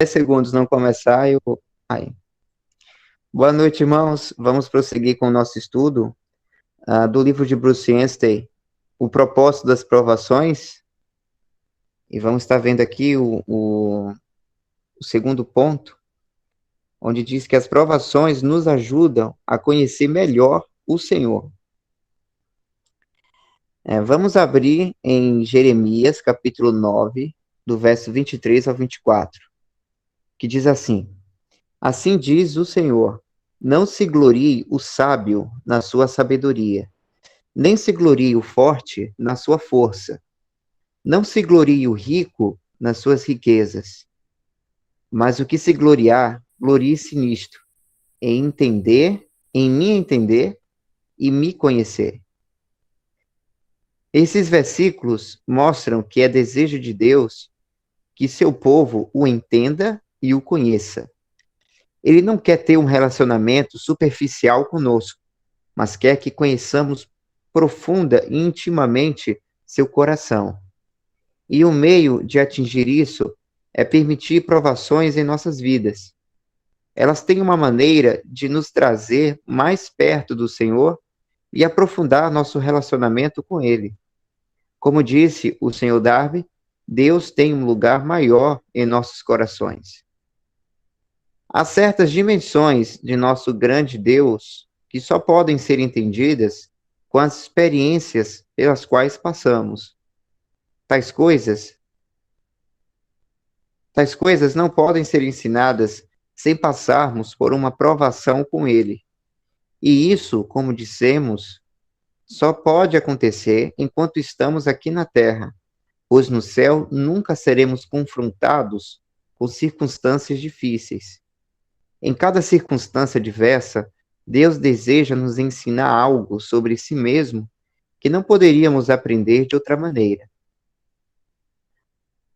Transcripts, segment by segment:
10 segundos não começar, eu. Aí. Boa noite, irmãos. Vamos prosseguir com o nosso estudo do livro de Bruce Anstey, O Propósito das Provações. E vamos estar vendo aqui o segundo ponto, onde diz que as provações nos ajudam a conhecer melhor o Senhor. Vamos abrir em Jeremias, capítulo 9, do verso 23 ao 24, que diz assim: Assim diz o Senhor: Não se glorie o sábio na sua sabedoria, nem se glorie o forte na sua força, não se glorie o rico nas suas riquezas. Mas o que se gloriar, glorie-se nisto, em entender, em me entender e me conhecer. Esses versículos mostram que é desejo de Deus que seu povo o entenda e o conheça. Ele não quer ter um relacionamento superficial conosco, mas quer que conheçamos profunda e intimamente seu coração. E o meio de atingir isso é permitir provações em nossas vidas. Elas têm uma maneira de nos trazer mais perto do Senhor e aprofundar nosso relacionamento com Ele. Como disse o Senhor Darby, Deus tem um lugar maior em nossos corações. Há certas dimensões de nosso grande Deus que só podem ser entendidas com as experiências pelas quais passamos. Tais coisas, tais coisas não podem ser ensinadas sem passarmos por uma provação com Ele. E isso, como dissemos, só pode acontecer enquanto estamos aqui na Terra, pois no céu nunca seremos confrontados com circunstâncias difíceis. Em cada circunstância diversa, Deus deseja nos ensinar algo sobre si mesmo que não poderíamos aprender de outra maneira.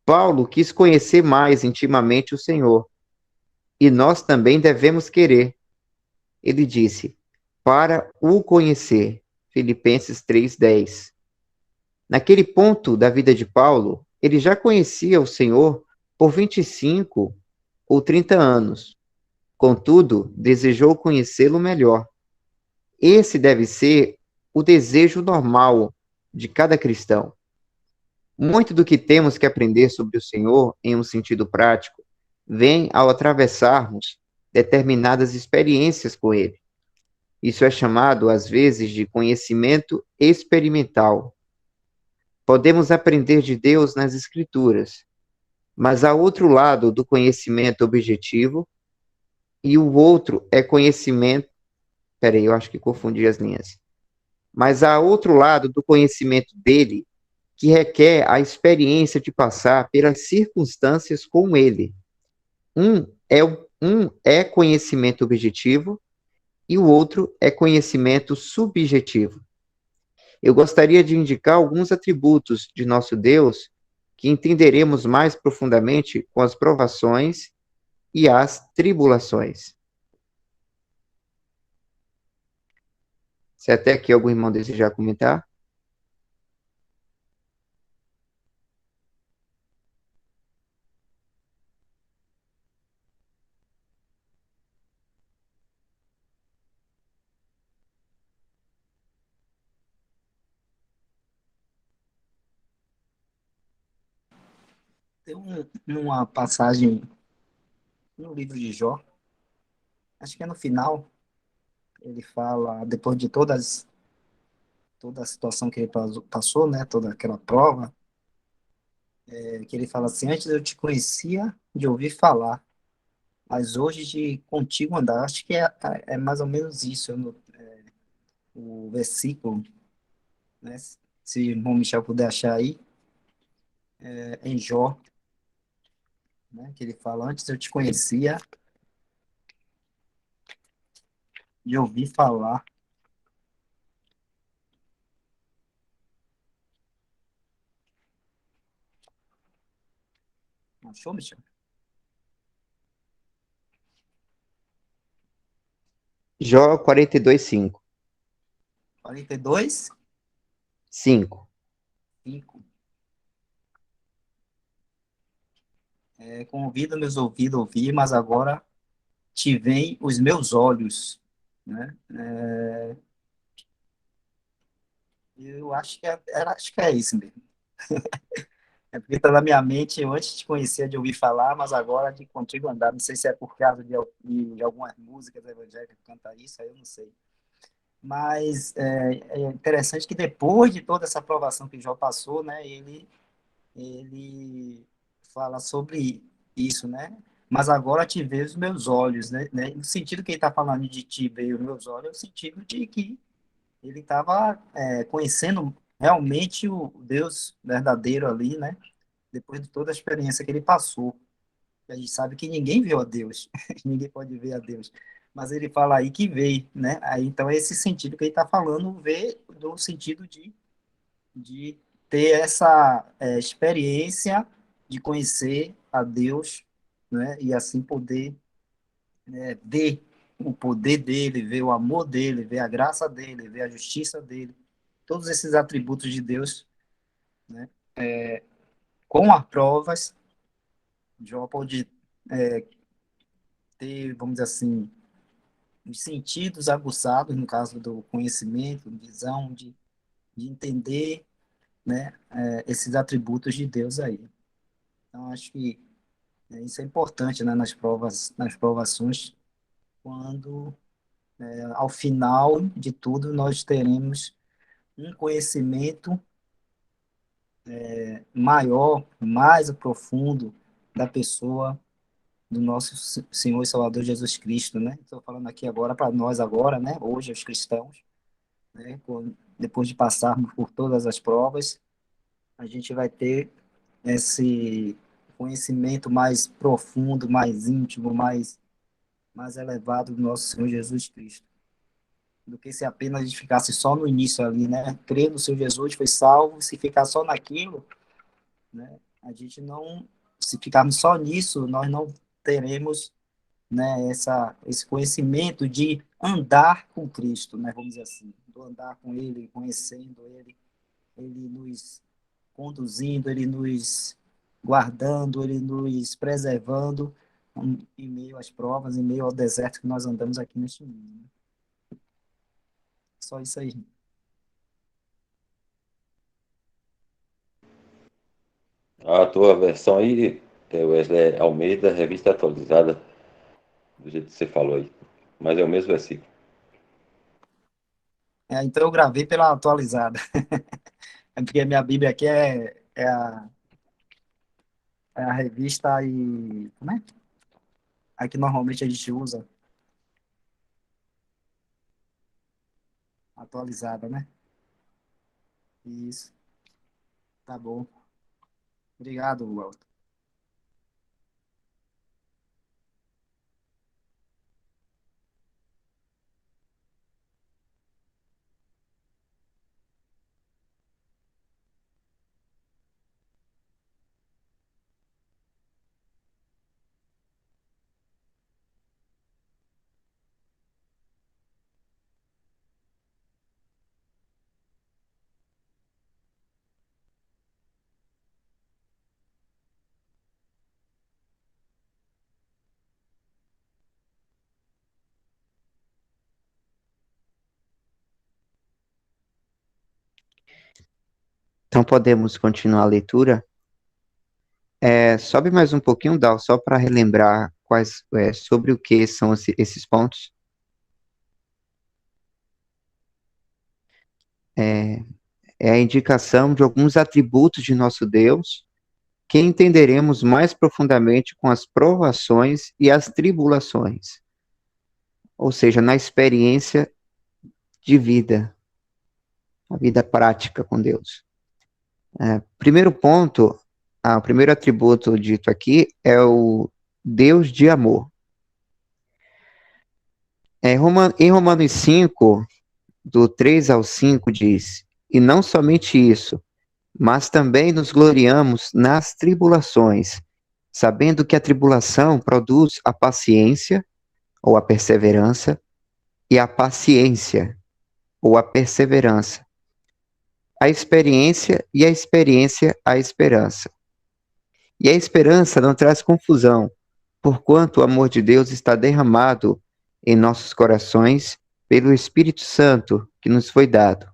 Paulo quis conhecer mais intimamente o Senhor, e nós também devemos querer. Ele disse: para o conhecer. Filipenses 3:10. Naquele ponto da vida de Paulo, ele já conhecia o Senhor por 25 ou 30 anos. Contudo, desejou conhecê-lo melhor. Esse deve ser o desejo normal de cada cristão. Muito do que temos que aprender sobre o Senhor, em um sentido prático, vem ao atravessarmos determinadas experiências com Ele. Isso é chamado, às vezes, de conhecimento experimental. Podemos aprender de Deus nas Escrituras, mas há outro lado do conhecimento objetivo e o outro é conhecimento. Peraí, eu acho que confundi as linhas. Mas há outro lado do conhecimento dele que requer a experiência de passar pelas circunstâncias com ele. Um é conhecimento objetivo e o outro é conhecimento subjetivo. Eu gostaria de indicar alguns atributos de nosso Deus que entenderemos mais profundamente com as provações e as tribulações. Se até aqui algum irmão desejar comentar. Tem uma passagem no livro de Jó, acho que é no final, ele fala, depois de toda a situação que ele passou, né, toda aquela prova, que ele fala assim: antes eu te conhecia de ouvir falar, mas hoje de contigo andar. Acho que é mais ou menos isso, o versículo, né? Se o irmão Michel puder achar aí, em Jó, né? Que ele fala: antes eu te conhecia de ouvir falar. Achou, Michel? Jó 42:5. 42, 5. 5. convida meus ouvidos a ouvir, mas agora te veem os meus olhos, né? Eu acho que acho que é isso mesmo. É porque está na minha mente, eu antes de conhecer, de ouvir falar, mas agora de contigo andar. Não sei se é por causa de algumas músicas evangélicas que canta isso, aí eu não sei. Mas é interessante que depois de toda essa aprovação que Jó passou, né, ele fala sobre isso, né? Mas agora te vejo os meus olhos, né? No sentido que ele está falando de te ver os meus olhos, é o sentido de que ele estava conhecendo realmente o Deus verdadeiro ali, né? Depois de toda a experiência que ele passou. A gente sabe que ninguém viu a Deus, ninguém pode ver a Deus. Mas ele fala aí que veio, né? Aí, então, é esse sentido que ele está falando, ver no sentido de ter essa experiência de conhecer a Deus, né? E assim poder ver o poder dele, ver o amor dele, ver a graça dele, ver a justiça dele, todos esses atributos de Deus, né? Com as provas, Jó pode ter, vamos dizer assim, os sentidos aguçados, no caso do conhecimento, visão, de entender, né, esses atributos de Deus aí. Então, acho que isso é importante, né, nas provações, quando, ao final de tudo, nós teremos um conhecimento maior, mais profundo da pessoa do nosso Senhor e Salvador Jesus Cristo, né? Estou falando aqui agora para nós agora, né? Hoje, os cristãos, né? Depois de passarmos por todas as provas, a gente vai ter esse conhecimento mais profundo, mais íntimo, mais elevado do nosso Senhor Jesus Cristo, do que se apenas a gente ficasse só no início ali, né? Crer no Senhor Jesus, foi salvo, se ficar só naquilo, né? A gente não, se ficarmos só nisso, nós não teremos, né, esse conhecimento de andar com Cristo, né? Vamos dizer assim, do andar com Ele, conhecendo Ele, Ele nos conduzindo, Ele nos guardando, Ele nos preservando em meio às provas, em meio ao deserto que nós andamos aqui neste mundo, né? Só isso aí. A tua versão aí, Wesley Almeida, revista atualizada, do jeito que você falou aí. Mas é o mesmo versículo. Então eu gravei pela atualizada. É porque a minha Bíblia aqui é a revista e como é? A que normalmente a gente usa, atualizada, né? Isso, tá bom. Obrigado, Walter. Então podemos continuar a leitura. Sobe mais um pouquinho, Dal, só para relembrar sobre o que são esses pontos. É a indicação de alguns atributos de nosso Deus que entenderemos mais profundamente com as provações e as tribulações, ou seja, na experiência de vida, a vida prática com Deus. Primeiro ponto, o primeiro atributo dito aqui é o Deus de amor. Em Romanos 5, do 3 ao 5, diz: E não somente isso, mas também nos gloriamos nas tribulações, sabendo que a tribulação produz a paciência, ou a perseverança, e a paciência, ou a perseverança, a experiência, e a experiência, a esperança. E a esperança não traz confusão, porquanto o amor de Deus está derramado em nossos corações pelo Espírito Santo que nos foi dado.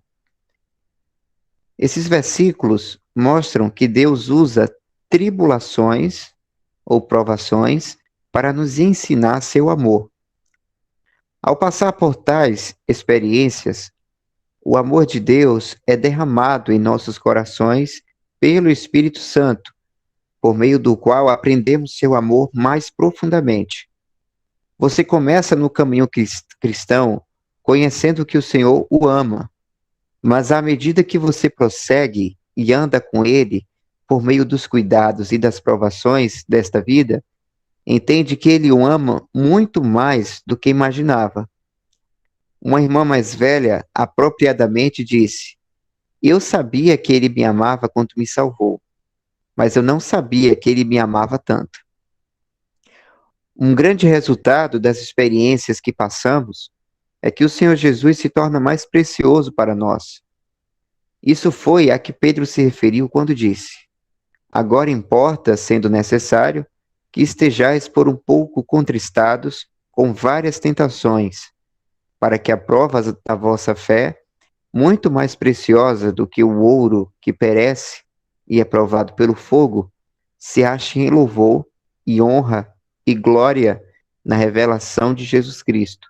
Esses versículos mostram que Deus usa tribulações ou provações para nos ensinar seu amor. Ao passar por tais experiências, o amor de Deus é derramado em nossos corações pelo Espírito Santo, por meio do qual aprendemos seu amor mais profundamente. Você começa no caminho cristão conhecendo que o Senhor o ama, mas à medida que você prossegue e anda com Ele, por meio dos cuidados e das provações desta vida, entende que Ele o ama muito mais do que imaginava. Uma irmã mais velha apropriadamente disse: Eu sabia que Ele me amava quando me salvou, mas eu não sabia que Ele me amava tanto. Um grande resultado das experiências que passamos é que o Senhor Jesus se torna mais precioso para nós. Isso foi a que Pedro se referiu quando disse: Agora importa, sendo necessário, que estejais por um pouco contristados com várias tentações, para que a prova da vossa fé, muito mais preciosa do que o ouro que perece e é provado pelo fogo, se ache em louvor e honra e glória na revelação de Jesus Cristo.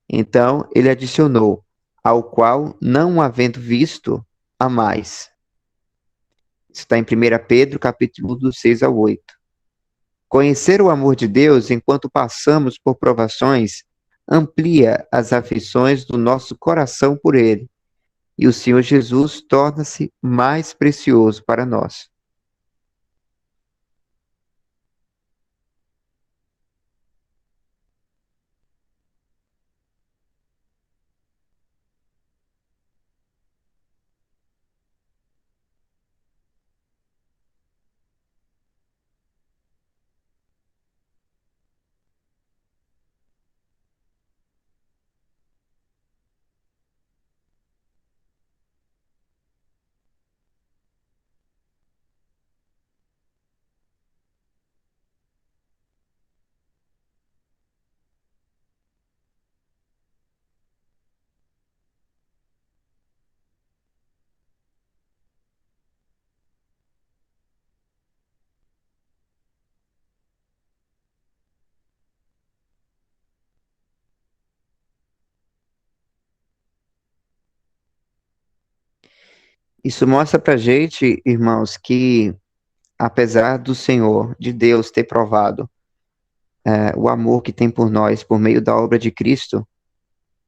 Então ele adicionou: ao qual, não havendo visto, amais. Isso está em 1 Pedro, capítulo do 6 ao 8. Conhecer o amor de Deus enquanto passamos por provações amplia as afeições do nosso coração por Ele, e o Senhor Jesus torna-se mais precioso para nós. Isso mostra para gente, irmãos, que apesar do Senhor, de Deus, ter provado o amor que tem por nós por meio da obra de Cristo,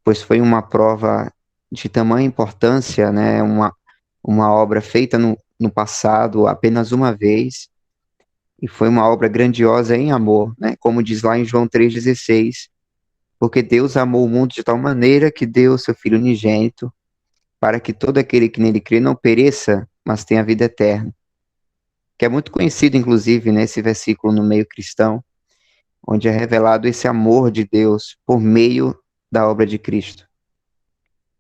pois foi uma prova de tamanha importância, né? Uma obra feita no passado apenas uma vez, e foi uma obra grandiosa em amor, né? Como diz lá em João 3,16, porque Deus amou o mundo de tal maneira que deu o seu Filho unigênito, para que todo aquele que nele crê não pereça, mas tenha vida eterna. Que é muito conhecido, inclusive, nesse versículo no meio cristão, onde é revelado esse amor de Deus por meio da obra de Cristo.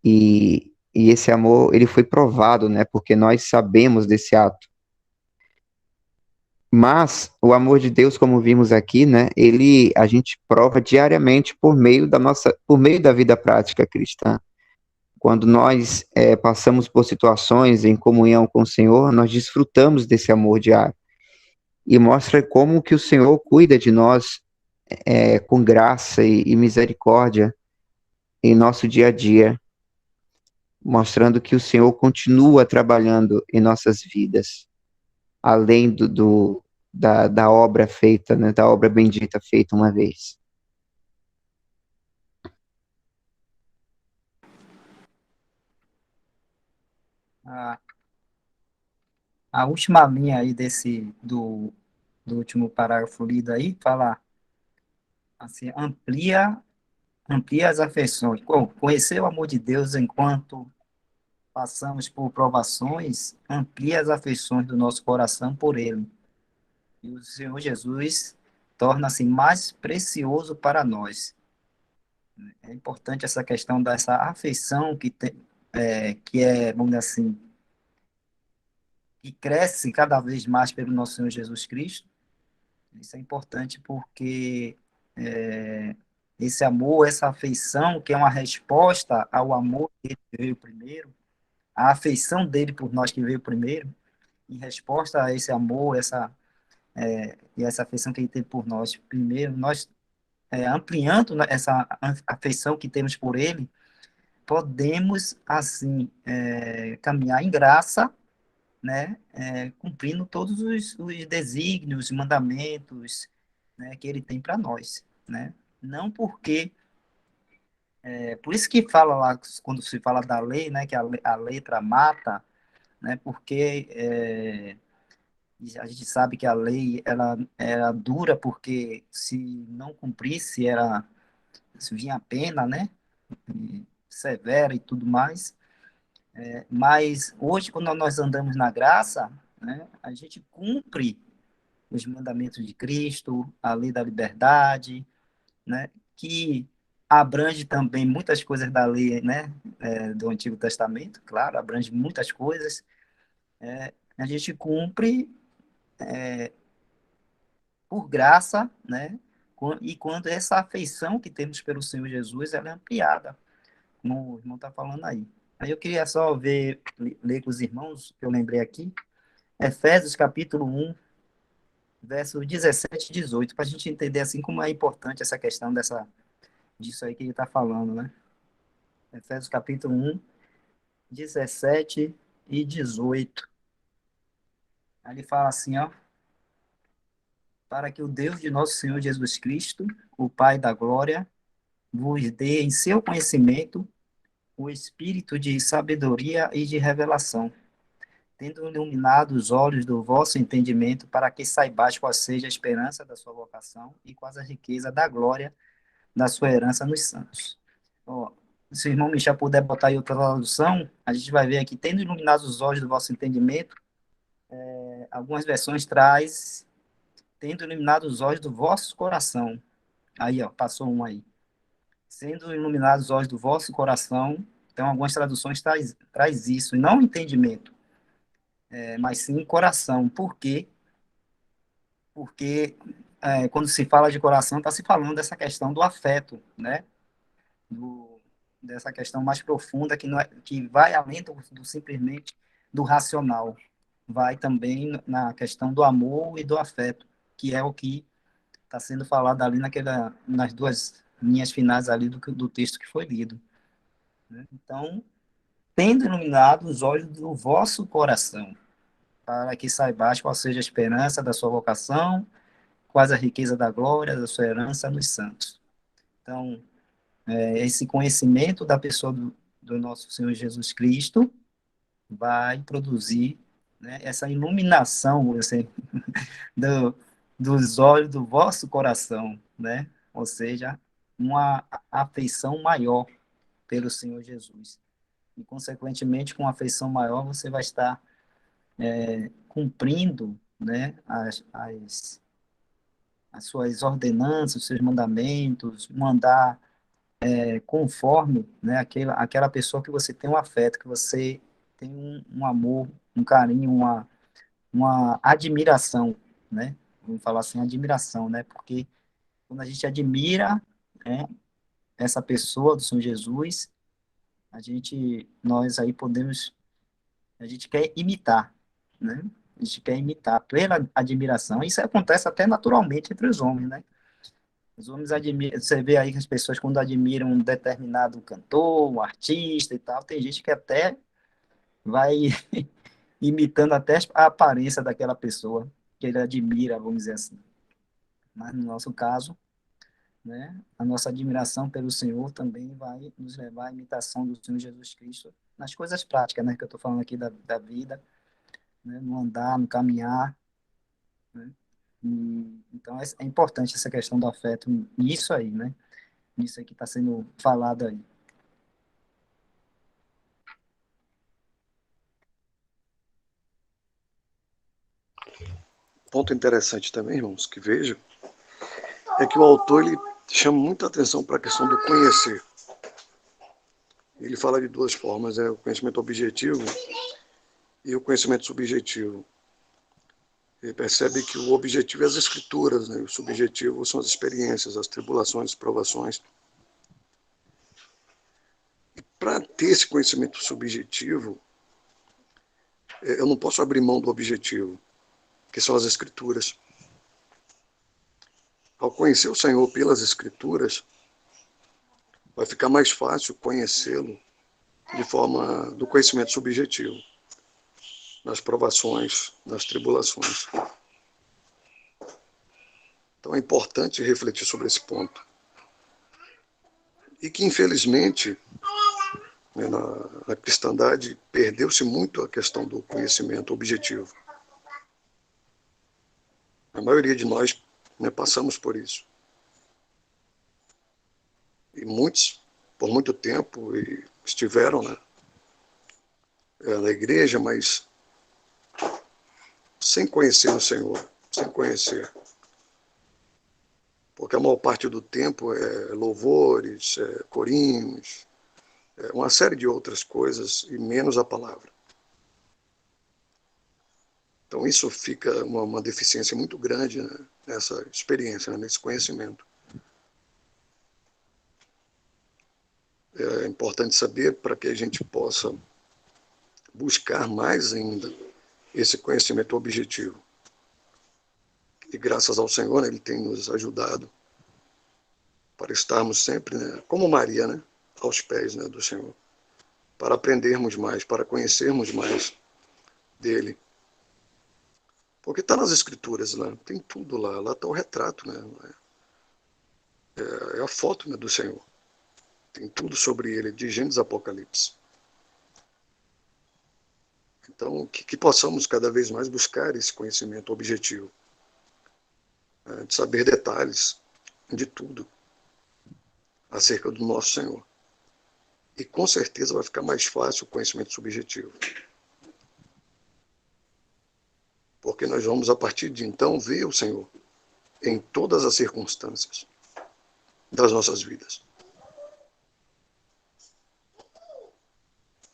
E esse amor, ele foi provado, né? Porque nós sabemos desse ato. Mas o amor de Deus, como vimos aqui, né? A gente prova diariamente por meio da vida prática cristã. Quando nós passamos por situações em comunhão com o Senhor, nós desfrutamos desse amor diário. E mostra como que o Senhor cuida de nós com graça e misericórdia em nosso dia a dia, mostrando que o Senhor continua trabalhando em nossas vidas, além da obra feita, né, da obra bendita feita uma vez. A, a última linha aí do último parágrafo lido aí fala assim, amplia as afeições. Conhecer o amor de Deus enquanto passamos por provações, amplia as afeições do nosso coração por Ele. E o Senhor Jesus torna-se mais precioso para nós. É importante essa questão dessa afeição que é, vamos dizer assim, que cresce cada vez mais pelo nosso Senhor Jesus Cristo. Isso é importante porque esse amor, essa afeição, que é uma resposta ao amor que veio primeiro, a afeição dele por nós que veio primeiro, em resposta a esse amor, e essa afeição que ele teve por nós primeiro, nós, ampliando essa afeição que temos por ele, podemos, assim, caminhar em graça, né, cumprindo todos os desígnios, os mandamentos, né, que ele tem para nós, né? Não porque por isso que fala lá, quando se fala da lei, né, que a letra mata, né, porque a gente sabe que a lei ela era dura, porque se não cumprisse vinha a pena, né, severa e tudo mais. Mas hoje, quando nós andamos na graça, né, a gente cumpre os mandamentos de Cristo, a lei da liberdade, né, que abrange também muitas coisas da lei, né, do Antigo Testamento, claro, abrange muitas coisas. A gente cumpre por graça, né, e quando essa afeição que temos pelo Senhor Jesus, ela é ampliada, como o irmão está falando aí. Aí eu queria só ler com os irmãos, que eu lembrei aqui, Efésios capítulo 1, versos 17 e 18, para a gente entender assim como é importante essa questão disso aí que ele está falando, né? Efésios capítulo 1, 17 e 18. Aí ele fala assim, ó, para que o Deus de nosso Senhor Jesus Cristo, o Pai da glória, vos dê em seu conhecimento o espírito de sabedoria e de revelação, tendo iluminado os olhos do vosso entendimento, para que saibais qual seja a esperança da sua vocação e quais a riqueza da glória da sua herança nos santos. Ó, se o irmão Michel puder botar aí outra tradução, a gente vai ver aqui, tendo iluminado os olhos do vosso entendimento, algumas versões traz, tendo iluminado os olhos do vosso coração. Aí, ó, passou um aí. Sendo iluminados os olhos do vosso coração, então algumas traduções traz isso, e não entendimento, mas sim coração. Por quê? Porque quando se fala de coração, está se falando dessa questão do afeto, né? Dessa questão mais profunda que, não é, que vai além do simplesmente do racional, vai também na questão do amor e do afeto, que é o que está sendo falado ali nas duas linhas finais ali do texto que foi lido, né? Então, tendo iluminado os olhos do vosso coração, para que saibais qual seja a esperança da sua vocação, quais a riqueza da glória da sua herança nos santos. Então, esse conhecimento da pessoa do nosso Senhor Jesus Cristo vai produzir, né, essa iluminação assim, do, dos olhos do vosso coração, né? Ou seja, uma afeição maior pelo Senhor Jesus. E, consequentemente, com uma afeição maior, você vai estar cumprindo, né, as suas ordenanças, os seus mandamentos, mandar conforme, né, aquela pessoa que você tem um afeto, que você tem um amor, um carinho, uma admiração, né? Vamos falar assim, admiração, né? Porque quando a gente admira, né, essa pessoa do Senhor Jesus, nós aí a gente quer imitar, né? A gente quer imitar pela admiração. Isso acontece até naturalmente entre os homens, né? Os homens admiram, você vê aí que as pessoas quando admiram um determinado cantor, um artista e tal, tem gente que até vai imitando até a aparência daquela pessoa que ele admira, vamos dizer assim. Mas no nosso caso, né, a nossa admiração pelo Senhor também vai nos levar à imitação do Senhor Jesus Cristo nas coisas práticas, né, que eu estou falando aqui da vida, né, no andar, no caminhar, né? Então é importante essa questão do afeto nisso aí, né? Nisso aí que está sendo falado aí. Ponto interessante também, irmãos, que vejo, é que o autor ele chama muita atenção para a questão do conhecer. Ele fala de duas formas, o conhecimento objetivo e o conhecimento subjetivo. Ele percebe que o objetivo é as escrituras, né? O subjetivo são as experiências, as tribulações, as provações. E para ter esse conhecimento subjetivo, eu não posso abrir mão do objetivo, que são as escrituras. Ao conhecer o Senhor pelas escrituras, vai ficar mais fácil conhecê-lo de forma do conhecimento subjetivo, nas provações, nas tribulações. Então é importante refletir sobre esse ponto. E que, infelizmente, né, na cristandade, perdeu-se muito a questão do conhecimento objetivo. A maioria de nós, né, passamos por isso. E muitos, por muito tempo, estiveram, né, na igreja, mas sem conhecer o Senhor, sem conhecer. Porque a maior parte do tempo é louvores, é corinhos, é uma série de outras coisas, e menos a palavra. Então isso fica uma deficiência muito grande, né, nessa experiência, né, nesse conhecimento. É importante saber para que a gente possa buscar mais ainda esse conhecimento objetivo. E graças ao Senhor, né, Ele tem nos ajudado para estarmos sempre, né, como Maria, né, aos pés, né, do Senhor, para aprendermos mais, para conhecermos mais dele. Porque está nas Escrituras, lá, tem tudo lá, lá está o retrato, né, é a foto, né, do Senhor. Tem tudo sobre ele, de Gênesis a Apocalipse. Então, que possamos cada vez mais buscar esse conhecimento objetivo, né, de saber detalhes de tudo acerca do nosso Senhor. E com certeza vai ficar mais fácil o conhecimento subjetivo. Porque nós vamos, a partir de então, ver o Senhor em todas as circunstâncias das nossas vidas.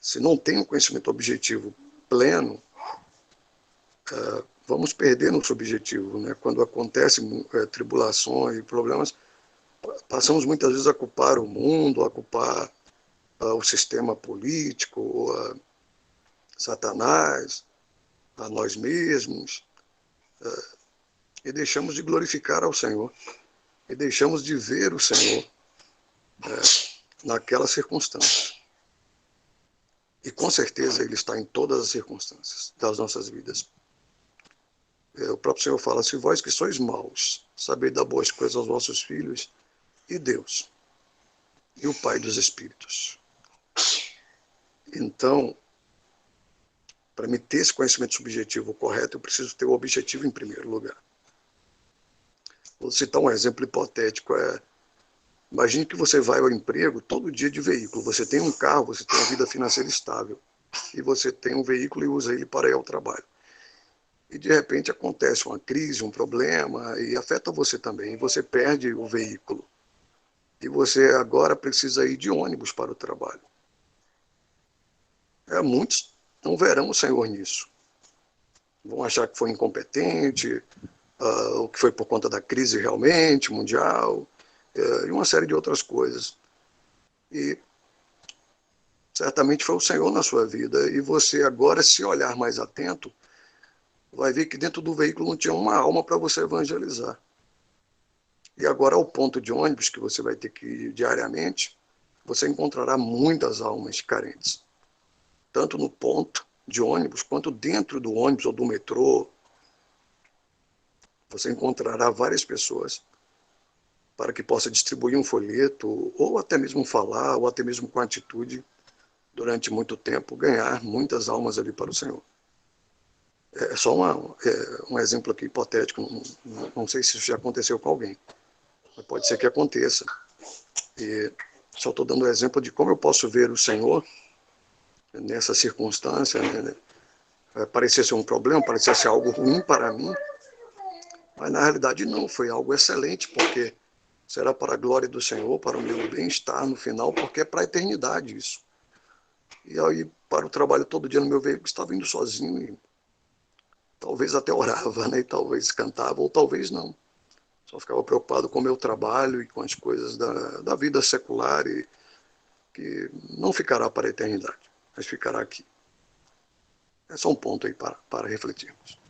Se não tem um conhecimento objetivo pleno, vamos perder no subjetivo, né? Quando acontecem tribulações e problemas, passamos muitas vezes a culpar o mundo, a culpar o sistema político, a Satanás, a nós mesmos, e deixamos de glorificar ao Senhor, e deixamos de ver o Senhor naquela circunstância. E com certeza Ele está em todas as circunstâncias das nossas vidas. O próprio Senhor fala, se vós que sois maus, sabeis dar boas coisas aos vossos filhos, e Deus, e o Pai dos Espíritos. Então, para me ter esse conhecimento subjetivo correto, eu preciso ter o objetivo em primeiro lugar. Vou citar um exemplo hipotético. Imagine que você vai ao emprego todo dia de veículo. Você tem um carro, você tem uma vida financeira estável. E você tem um veículo e usa ele para ir ao trabalho. E de repente acontece uma crise, um problema, e afeta você também. E você perde o veículo. E você agora precisa ir de ônibus para o trabalho. Muitos não verão o Senhor nisso. Vão achar que foi incompetente, ou que foi por conta da crise realmente mundial, e uma série de outras coisas. E certamente foi o Senhor na sua vida, e você agora, se olhar mais atento, vai ver que dentro do veículo não tinha uma alma para você evangelizar. E agora, ao ponto de ônibus que você vai ter que ir diariamente, você encontrará muitas almas carentes. Tanto no ponto de ônibus, quanto dentro do ônibus ou do metrô. Você encontrará várias pessoas para que possa distribuir um folheto, ou até mesmo falar, ou até mesmo com atitude, durante muito tempo, ganhar muitas almas ali para o Senhor. É só um exemplo aqui hipotético, não sei se isso já aconteceu com alguém, mas pode ser que aconteça. E só estou dando o exemplo de como eu posso ver o Senhor nessa circunstância, né? Parecia ser um problema, parecia ser algo ruim para mim, mas na realidade não, foi algo excelente, porque será para a glória do Senhor, para o meu bem-estar no final, porque é para a eternidade isso. E aí, para o trabalho todo dia no meu veículo, estava indo sozinho e talvez até orava, né? E talvez cantava, ou talvez não. Só ficava preocupado com o meu trabalho e com as coisas da vida secular, e que não ficará para a eternidade, mas ficará aqui. É só um ponto aí para refletirmos.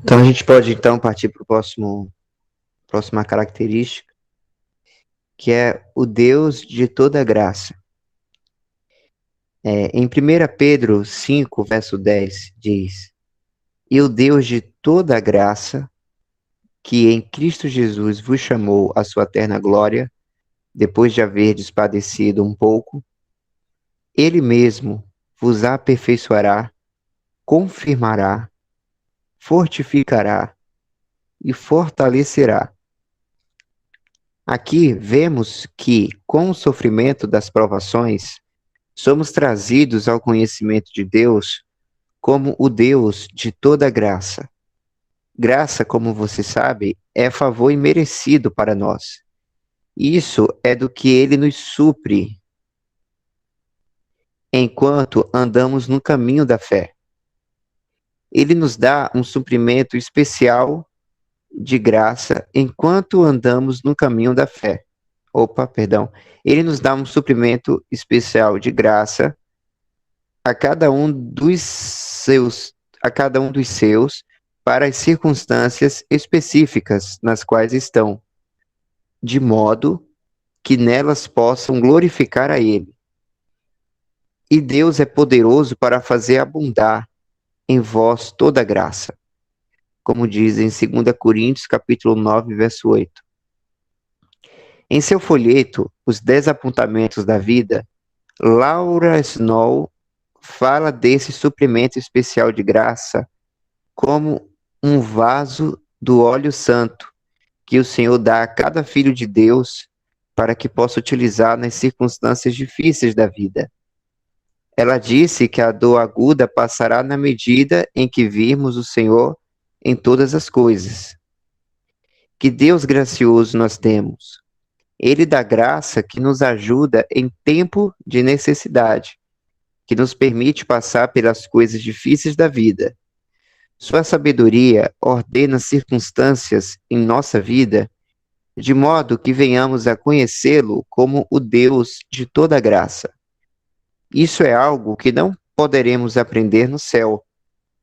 Então a gente pode então partir para o próxima característica, que é o Deus de toda graça. Em 1 Pedro 5, verso 10, diz: E o Deus de toda graça, que em Cristo Jesus vos chamou à sua eterna glória, depois de haverdes padecido um pouco, Ele mesmo vos aperfeiçoará, confirmará, fortificará e fortalecerá. Aqui vemos que, com o sofrimento das provações, somos trazidos ao conhecimento de Deus como o Deus de toda graça. Graça, como você sabe, é favor imerecido para nós. Isso é do que ele nos supre enquanto andamos no caminho da fé. Ele nos dá um suprimento especial de graça enquanto andamos no caminho da fé. Ele nos dá um suprimento especial de graça a cada um dos seus para as circunstâncias específicas nas quais estão, de modo que nelas possam glorificar a Ele. E Deus é poderoso para fazer abundar em vós toda graça, como diz em 2 Coríntios, capítulo 9, verso 8. Em seu folheto, Os 10 Apontamentos da Vida, Laura Snow fala desse suprimento especial de graça como um vaso do óleo santo que o Senhor dá a cada filho de Deus para que possa utilizar nas circunstâncias difíceis da vida. Ela disse que a dor aguda passará na medida em que virmos o Senhor em todas as coisas. Que Deus gracioso nós temos! Ele dá graça que nos ajuda em tempo de necessidade, que nos permite passar pelas coisas difíceis da vida. Sua sabedoria ordena circunstâncias em nossa vida, de modo que venhamos a conhecê-lo como o Deus de toda graça. Isso é algo que não poderemos aprender no céu,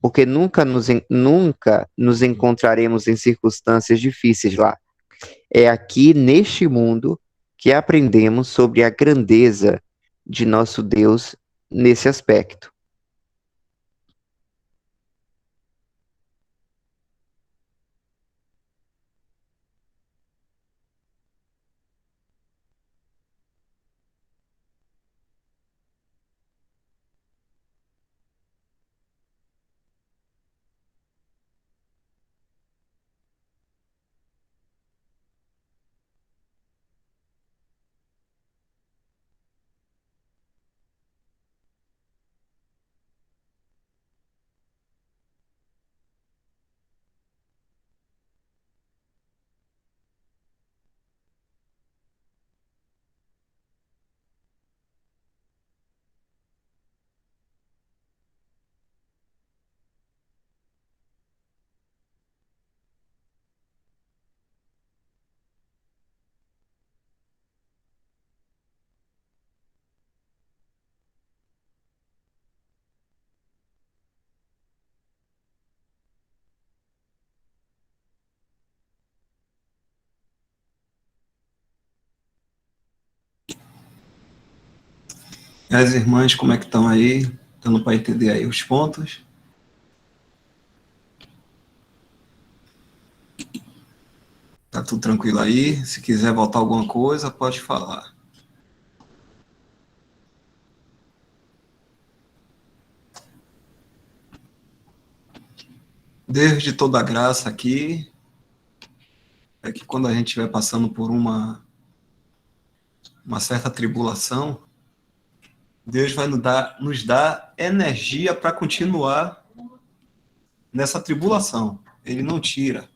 porque nunca nos encontraremos em circunstâncias difíceis lá. É aqui, neste mundo, que aprendemos sobre a grandeza de nosso Deus nesse aspecto. As irmãs, como é que estão aí? Dando para entender aí os pontos? Tá tudo tranquilo aí? Se quiser voltar alguma coisa, pode falar. Deus de toda a graça aqui, é que quando a gente estiver passando por uma certa tribulação, Deus vai nos dar energia para continuar nessa tribulação. Ele não tira,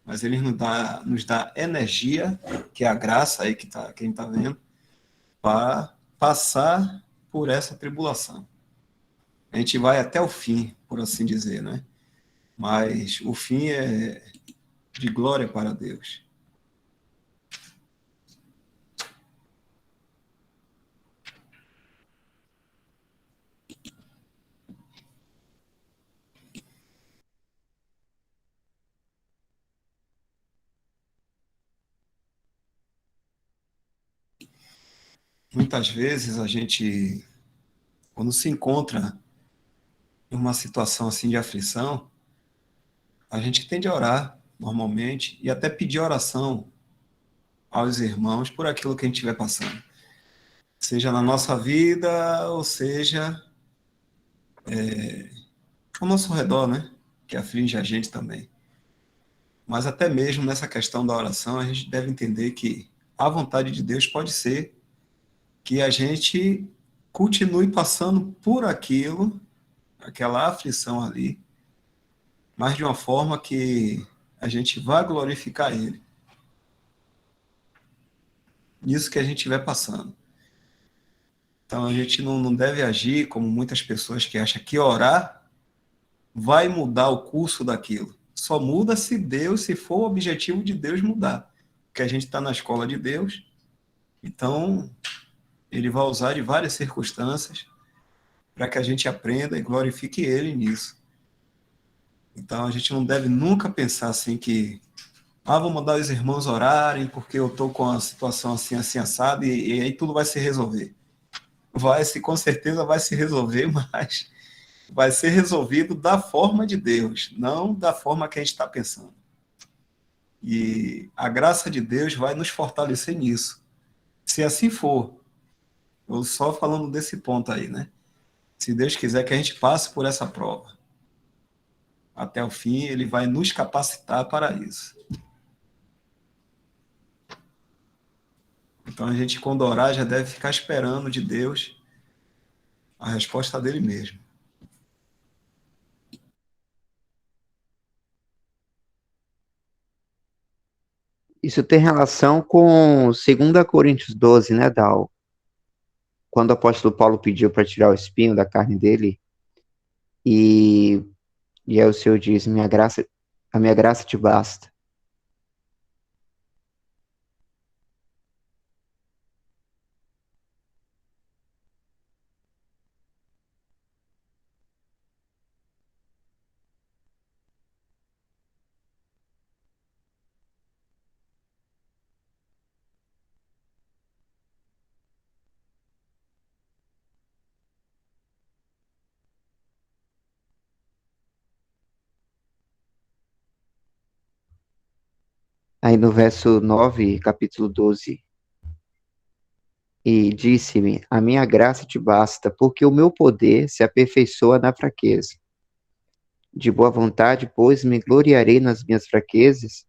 mas ele nos dá energia, que é a graça aí que quem está vendo, para passar por essa tribulação. A gente vai até o fim, por assim dizer, né? Mas o fim é de glória para Deus. Muitas vezes a gente, quando se encontra em uma situação assim de aflição, a gente tende a orar normalmente e até pedir oração aos irmãos por aquilo que a gente estiver passando. Seja na nossa vida, ou seja ao nosso redor, né? Que aflige a gente também. Mas até mesmo nessa questão da oração, a gente deve entender que a vontade de Deus pode ser que a gente continue passando por aquilo, aquela aflição ali, mas de uma forma que a gente vá glorificar Ele. Nisso que a gente estiver passando. Então a gente não deve agir como muitas pessoas que acham que orar vai mudar o curso daquilo. Só muda se for o objetivo de Deus mudar. Porque a gente está na escola de Deus, então Ele vai usar de várias circunstâncias para que a gente aprenda e glorifique Ele nisso. Então a gente não deve nunca pensar assim que vou mandar os irmãos orarem porque eu estou com a situação assim, assim, assado e aí tudo vai se resolver. Com certeza vai se resolver, mas vai ser resolvido da forma de Deus, não da forma que a gente está pensando. E a graça de Deus vai nos fortalecer nisso. Se assim for, eu só falando desse ponto aí, né? Se Deus quiser que a gente passe por essa prova até o fim, Ele vai nos capacitar para isso. Então a gente, quando orar, já deve ficar esperando de Deus a resposta dele mesmo. Isso tem relação com 2 Coríntios 12, né, Dal? Quando o apóstolo Paulo pediu para tirar o espinho da carne dele, e, e aí o Senhor diz, a minha graça te basta. Aí no verso 9, capítulo 12, e disse-me, a minha graça te basta, porque o meu poder se aperfeiçoa na fraqueza. De boa vontade, pois, me gloriarei nas minhas fraquezas,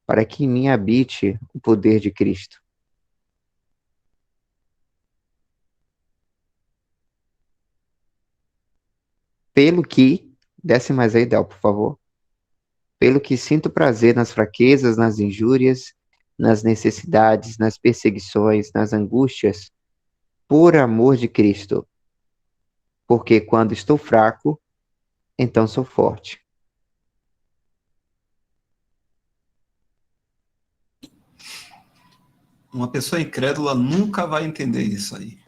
para que em mim habite o poder de Cristo. Pelo que, desce mais aí, Del, por favor. Pelo que sinto prazer nas fraquezas, nas injúrias, nas necessidades, nas perseguições, nas angústias, por amor de Cristo. Porque quando estou fraco, então sou forte. Uma pessoa incrédula nunca vai entender isso aí.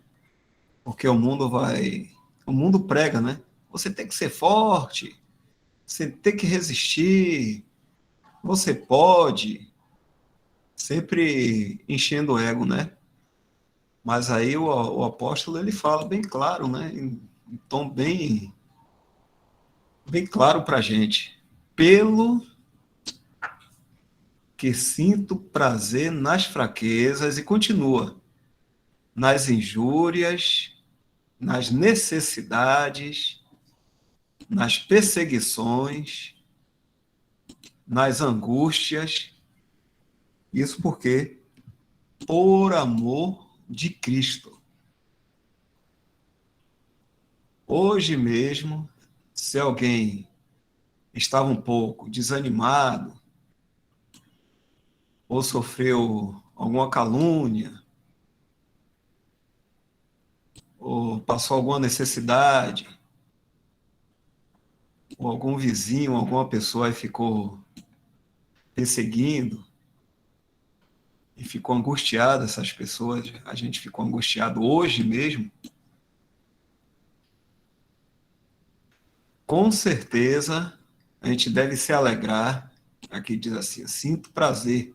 Porque o mundo prega, né? Você tem que ser forte, você tem que resistir, você pode, sempre enchendo o ego, né? Mas aí o apóstolo ele fala bem claro, né, em tom bem claro para a gente. Pelo que sinto prazer nas fraquezas, e continua, nas injúrias, nas necessidades, nas perseguições, nas angústias. Isso porque, por amor de Cristo. Hoje mesmo, se alguém estava um pouco desanimado, ou sofreu alguma calúnia, ou passou alguma necessidade, ou algum vizinho, alguma pessoa aí ficou perseguindo, e ficou angustiado, essas pessoas, a gente ficou angustiado hoje mesmo, com certeza a gente deve se alegrar. Aqui diz assim: sinto prazer,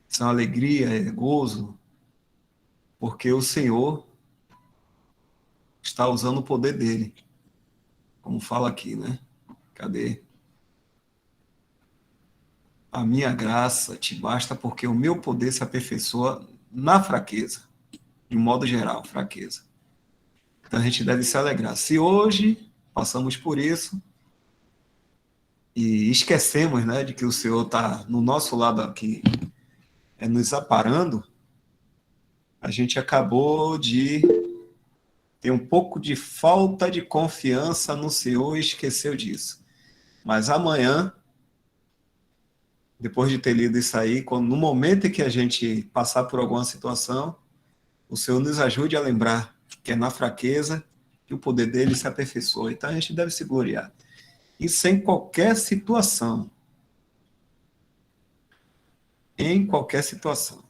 isso é uma alegria, é gozo, porque o Senhor está usando o poder dele, como fala aqui, né? Cadê? A minha graça te basta porque o meu poder se aperfeiçoa na fraqueza, de um modo geral, fraqueza. Então a gente deve se alegrar. Se hoje passamos por isso e esquecemos, né, de que o Senhor está no nosso lado aqui, nos aparando, a gente acabou de ter um pouco de falta de confiança no Senhor e esqueceu disso. Mas amanhã, depois de ter lido isso aí, no momento em que a gente passar por alguma situação, o Senhor nos ajude a lembrar que é na fraqueza que o poder dele se aperfeiçoa. Então a gente deve se gloriar. Isso em qualquer situação. Em qualquer situação.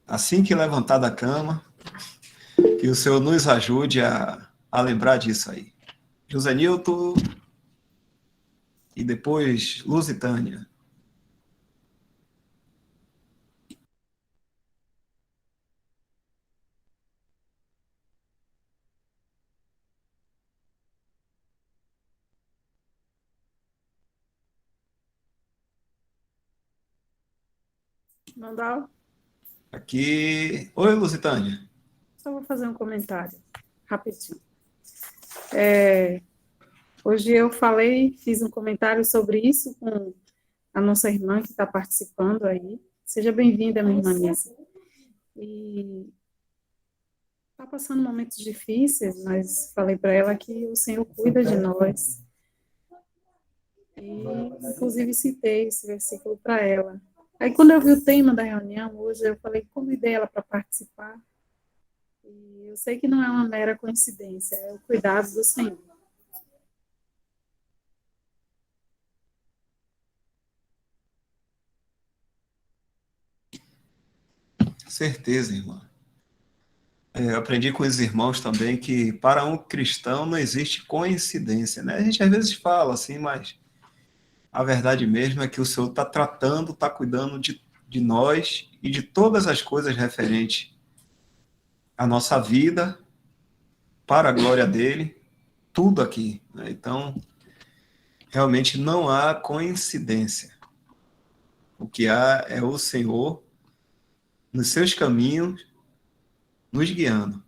Assim que levantar da cama, que o Senhor nos ajude a lembrar disso aí. José Nilton e depois Lusitânia. Mandar, Aqui. Oi, Lusitânia. só vou fazer um comentário rapidinho. Hoje eu fiz um comentário sobre isso com a nossa irmã que está participando aí. Seja bem-vinda, minha irmã Nisa. E está passando momentos difíceis, mas falei para ela que o Senhor cuida de nós. E, inclusive, citei esse versículo para ela. Aí, quando eu vi o tema da reunião hoje, eu falei, convidei ela para participar. E eu sei que não é uma mera coincidência, é o cuidado do Senhor. Certeza, irmã. Eu aprendi com os irmãos também que para um cristão não existe coincidência, né? A gente às vezes fala assim, mas a verdade mesmo é que o Senhor está tratando, está cuidando de nós e de todas as coisas referentes à nossa vida, para a glória dele, tudo aqui, né? Então, realmente não há coincidência. O que há é o Senhor nos seus caminhos nos guiando.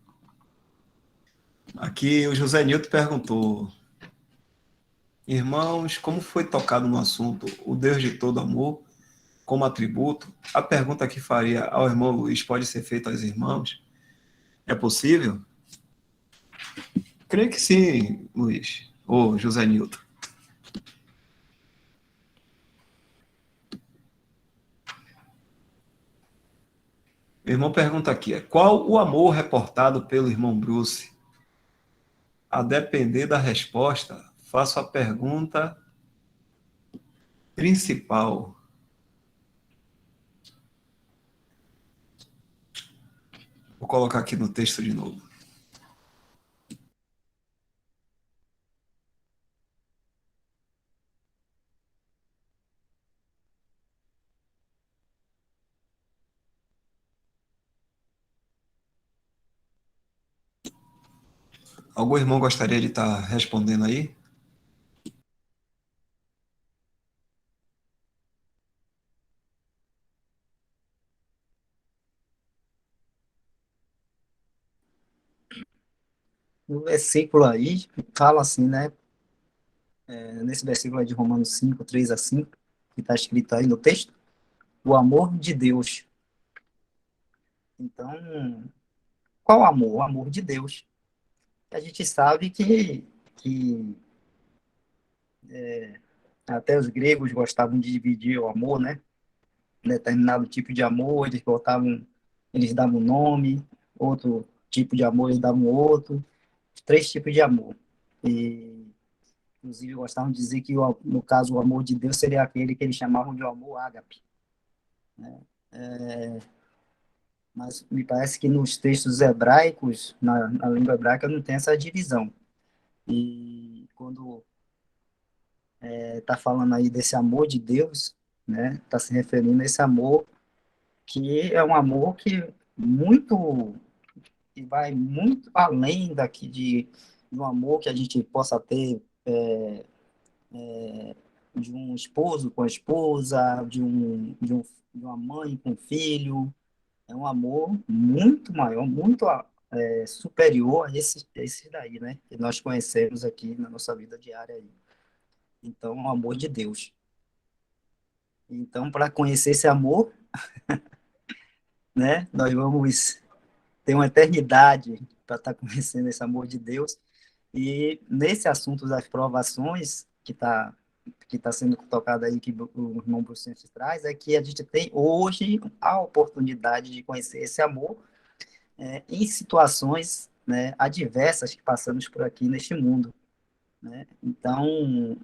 Aqui o José Nilton perguntou: irmãos, como foi tocado no assunto o Deus de todo amor como atributo? A pergunta que faria ao irmão Luiz pode ser feita aos irmãos? É possível? Creio que sim, Luiz. Ou José Nilton. O irmão pergunta aqui: qual o amor reportado pelo irmão Bruce? A depender da resposta, faço a pergunta principal. Vou colocar aqui no texto de novo. Algum irmão gostaria de estar respondendo aí? No versículo aí, fala assim, né? Nesse versículo aí de Romanos 5, 3 a 5, que está escrito aí no texto, o amor de Deus. Então, qual amor? O amor de Deus. A gente sabe que até os gregos gostavam de dividir o amor, né? Determinado tipo de amor, eles davam um nome, outro tipo de amor, eles davam outro, três tipos de amor. E, inclusive, gostavam de dizer que, no caso, o amor de Deus seria aquele que eles chamavam de amor ágape. Mas me parece que nos textos hebraicos, na língua hebraica, não tem essa divisão. E quando está falando aí desse amor de Deus, né, está se referindo a esse amor que é um amor que vai muito além daqui de um amor que a gente possa ter de um esposo com a esposa, de uma mãe com o filho. É um amor muito maior, muito superior a esse daí, né? Que nós conhecemos aqui na nossa vida diária aí. Então, é o amor de Deus. Então, para conhecer esse amor, né? Nós vamos ter uma eternidade para estar conhecendo esse amor de Deus. E nesse assunto das provações que tá sendo tocado aí, que o irmão Bruce traz, é que a gente tem hoje a oportunidade de conhecer esse amor em situações, né, adversas que passamos por aqui neste mundo, né? Então,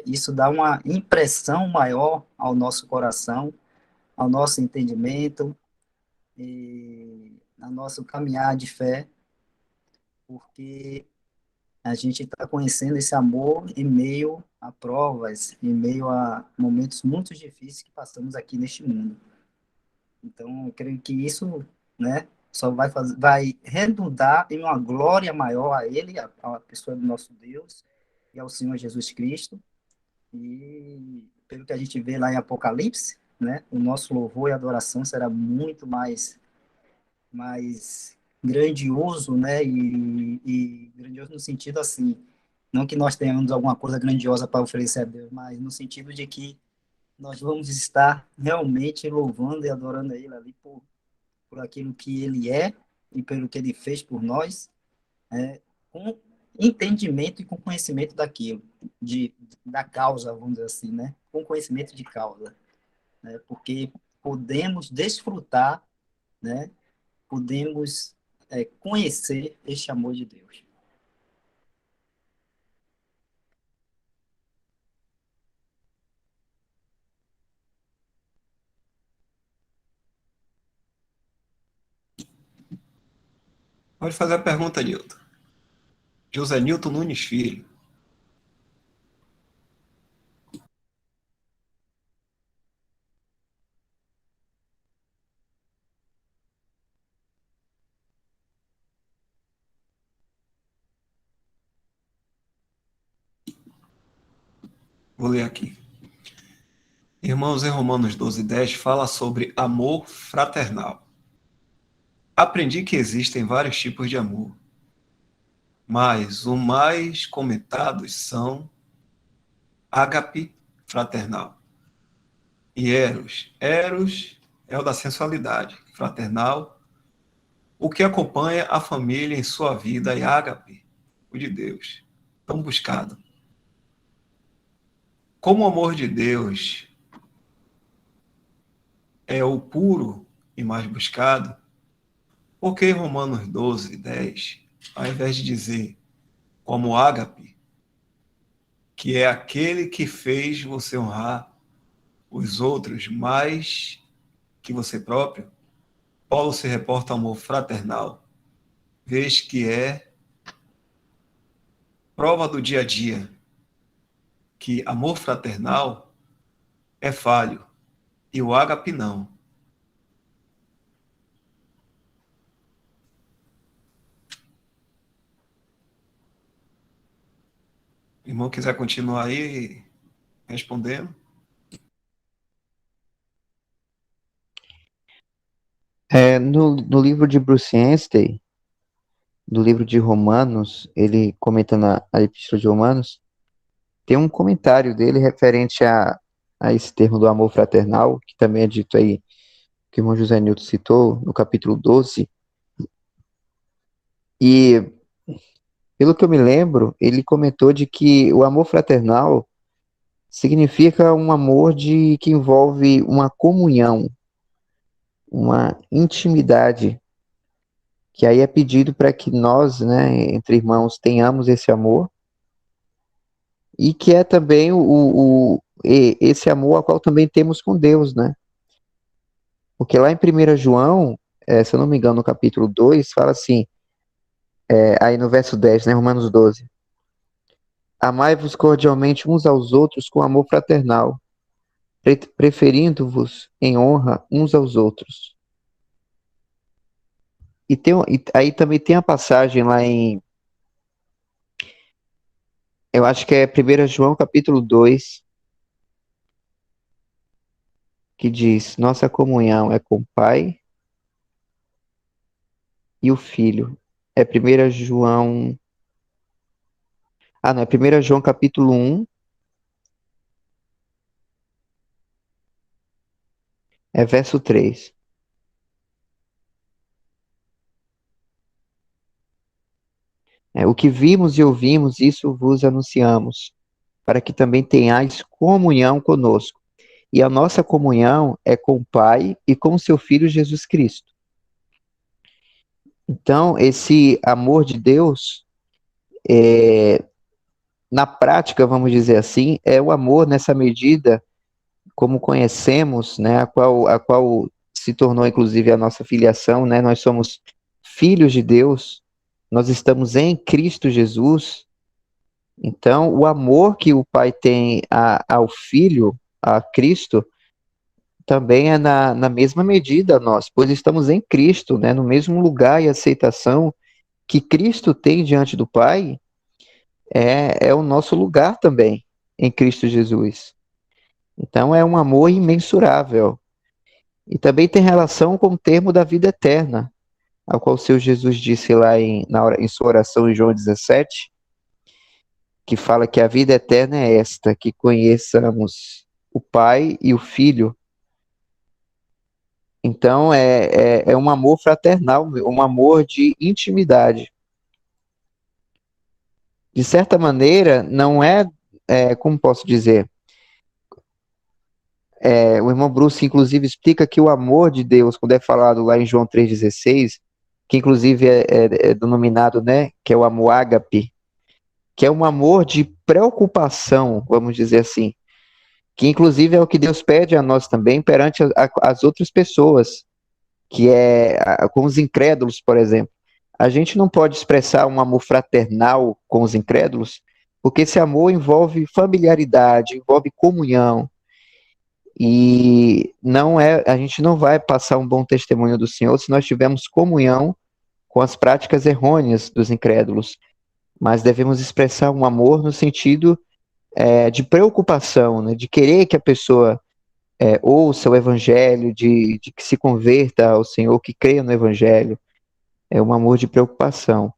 isso dá uma impressão maior ao nosso coração, ao nosso entendimento e ao nosso caminhar de fé, porque a gente está conhecendo esse amor em meio a provas, em meio a momentos muito difíceis que passamos aqui neste mundo. Então, eu creio que isso, né, só vai redundar em uma glória maior a Ele, a pessoa do nosso Deus, e ao Senhor Jesus Cristo. E pelo que a gente vê lá em Apocalipse, né, o nosso louvor e adoração será muito mais grandioso, né, e grandioso no sentido assim, não que nós tenhamos alguma coisa grandiosa para oferecer a Deus, mas no sentido de que nós vamos estar realmente louvando e adorando a Ele ali por aquilo que Ele é e pelo que Ele fez por nós, com entendimento e com conhecimento daquilo, da causa, vamos dizer assim, né? Com conhecimento de causa, né? Porque podemos desfrutar, né? Podemos conhecer este amor de Deus. Pode fazer a pergunta, Nilton. José Nilton Nunes Filho. Vou ler aqui. Irmãos, em Romanos 12:10 fala sobre amor fraternal. Aprendi que existem vários tipos de amor, mas os mais comentados são ágape, fraternal, e eros. Eros é o da sensualidade, fraternal, o que acompanha a família em sua vida, e ágape, o de Deus, tão buscado. Como o amor de Deus é o puro e mais buscado, porque em Romanos 12:10, ao invés de dizer como ágape, que é aquele que fez você honrar os outros mais que você próprio, Paulo se reporta ao amor fraternal, vez que é prova do dia a dia, que amor fraternal é falho e o ágape não. O irmão quiser continuar aí respondendo? No livro de Bruce Anstey, do livro de Romanos, ele comenta a Epístola de Romanos, tem um comentário dele referente a esse termo do amor fraternal, que também é dito aí, que o irmão José Nilton citou, no capítulo 12. E, pelo que eu me lembro, ele comentou de que o amor fraternal significa um amor que envolve uma comunhão, uma intimidade, que aí é pedido para que nós, né, entre irmãos, tenhamos esse amor, e que é também esse amor ao qual também temos com Deus, né? Porque lá em 1 João, se eu não me engano, no capítulo 2, fala assim, aí no verso 10, né, Romanos 12, amai-vos cordialmente uns aos outros com amor fraternal, preferindo-vos em honra uns aos outros. E aí também tem a passagem lá eu acho que é 1 João capítulo 2, que diz, nossa comunhão é com o Pai e o Filho. É 1 João... Ah, não, é 1 João capítulo 1, é verso 3. O que vimos e ouvimos, isso vos anunciamos, para que também tenhais comunhão conosco. E a nossa comunhão é com o Pai e com o seu Filho Jesus Cristo. Então, esse amor de Deus, na prática, vamos dizer assim, é o amor nessa medida, como conhecemos, né, a qual se tornou inclusive a nossa filiação, né, nós somos filhos de Deus, nós estamos em Cristo Jesus. Então, o amor que o Pai tem ao Filho, a Cristo, também é na mesma medida a nós, pois estamos em Cristo, né, no mesmo lugar e aceitação que Cristo tem diante do Pai, é o nosso lugar também, em Cristo Jesus. Então, é um amor imensurável. E também tem relação com o termo da vida eterna, ao qual o Senhor Jesus disse lá em sua oração em João 17, que fala que a vida eterna é esta, que conheçamos o Pai e o Filho. Então, é um amor fraternal, um amor de intimidade. De certa maneira, não como posso dizer, o irmão Bruce, inclusive, explica que o amor de Deus, quando é falado lá em João 3,16, que inclusive é denominado, né, que é o amor ágape, que é um amor de preocupação, vamos dizer assim, que inclusive é o que Deus pede a nós também perante as outras pessoas, que com os incrédulos, por exemplo. A gente não pode expressar um amor fraternal com os incrédulos, porque esse amor envolve familiaridade, envolve comunhão, e a gente não vai passar um bom testemunho do Senhor se nós tivermos comunhão com as práticas errôneas dos incrédulos, mas devemos expressar um amor no sentido de preocupação, né, de querer que a pessoa ouça o evangelho, de que se converta ao Senhor, que creia no evangelho. É um amor de preocupação.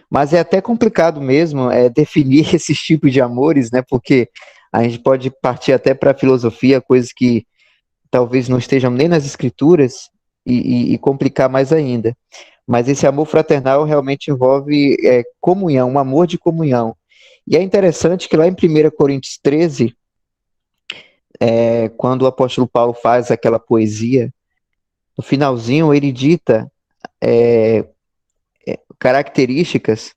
Mas é até complicado mesmo definir esses tipos de amores, né, porque a gente pode partir até para a filosofia, coisas que talvez não estejam nem nas escrituras, e complicar mais ainda. Mas esse amor fraternal realmente envolve comunhão, um amor de comunhão. E é interessante que lá em 1 Coríntios 13, quando o apóstolo Paulo faz aquela poesia, no finalzinho ele dita características.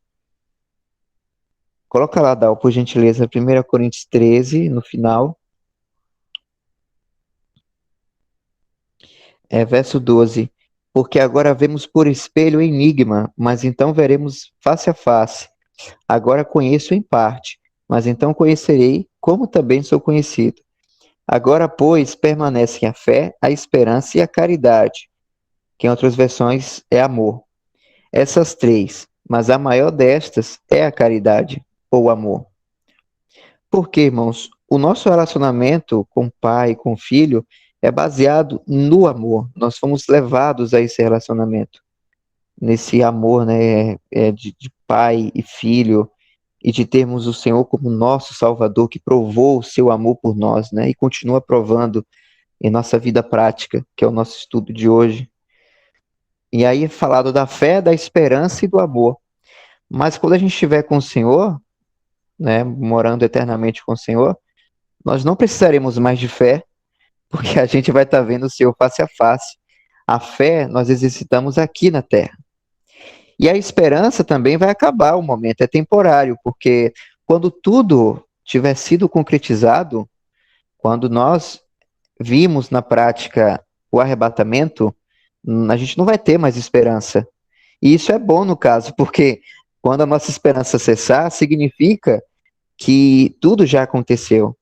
Coloca lá, Dal, por gentileza, 1 Coríntios 13, no final. Verso 12. Porque agora vemos por espelho enigma, mas então veremos face a face. Agora conheço em parte, mas então conhecerei como também sou conhecido. Agora, pois, permanecem a fé, a esperança e a caridade, que em outras versões é amor. Essas três, mas a maior destas é a caridade, ou amor. Porque, irmãos, o nosso relacionamento com o pai, com o filho, é baseado no amor. Nós fomos levados a esse relacionamento, nesse amor, né, de pai e filho, e de termos o Senhor como nosso Salvador, que provou o seu amor por nós, né, e continua provando em nossa vida prática, que é o nosso estudo de hoje. E aí é falado da fé, da esperança e do amor. Mas quando a gente estiver com o Senhor, né, morando eternamente com o Senhor, nós não precisaremos mais de fé, porque a gente vai estar vendo o Senhor face a face. A fé nós exercitamos aqui na terra. E a esperança também vai acabar o momento, é temporário, porque quando tudo tiver sido concretizado, quando nós vimos na prática o arrebatamento, a gente não vai ter mais esperança. E isso é bom no caso, porque quando a nossa esperança cessar, significa que tudo já aconteceu.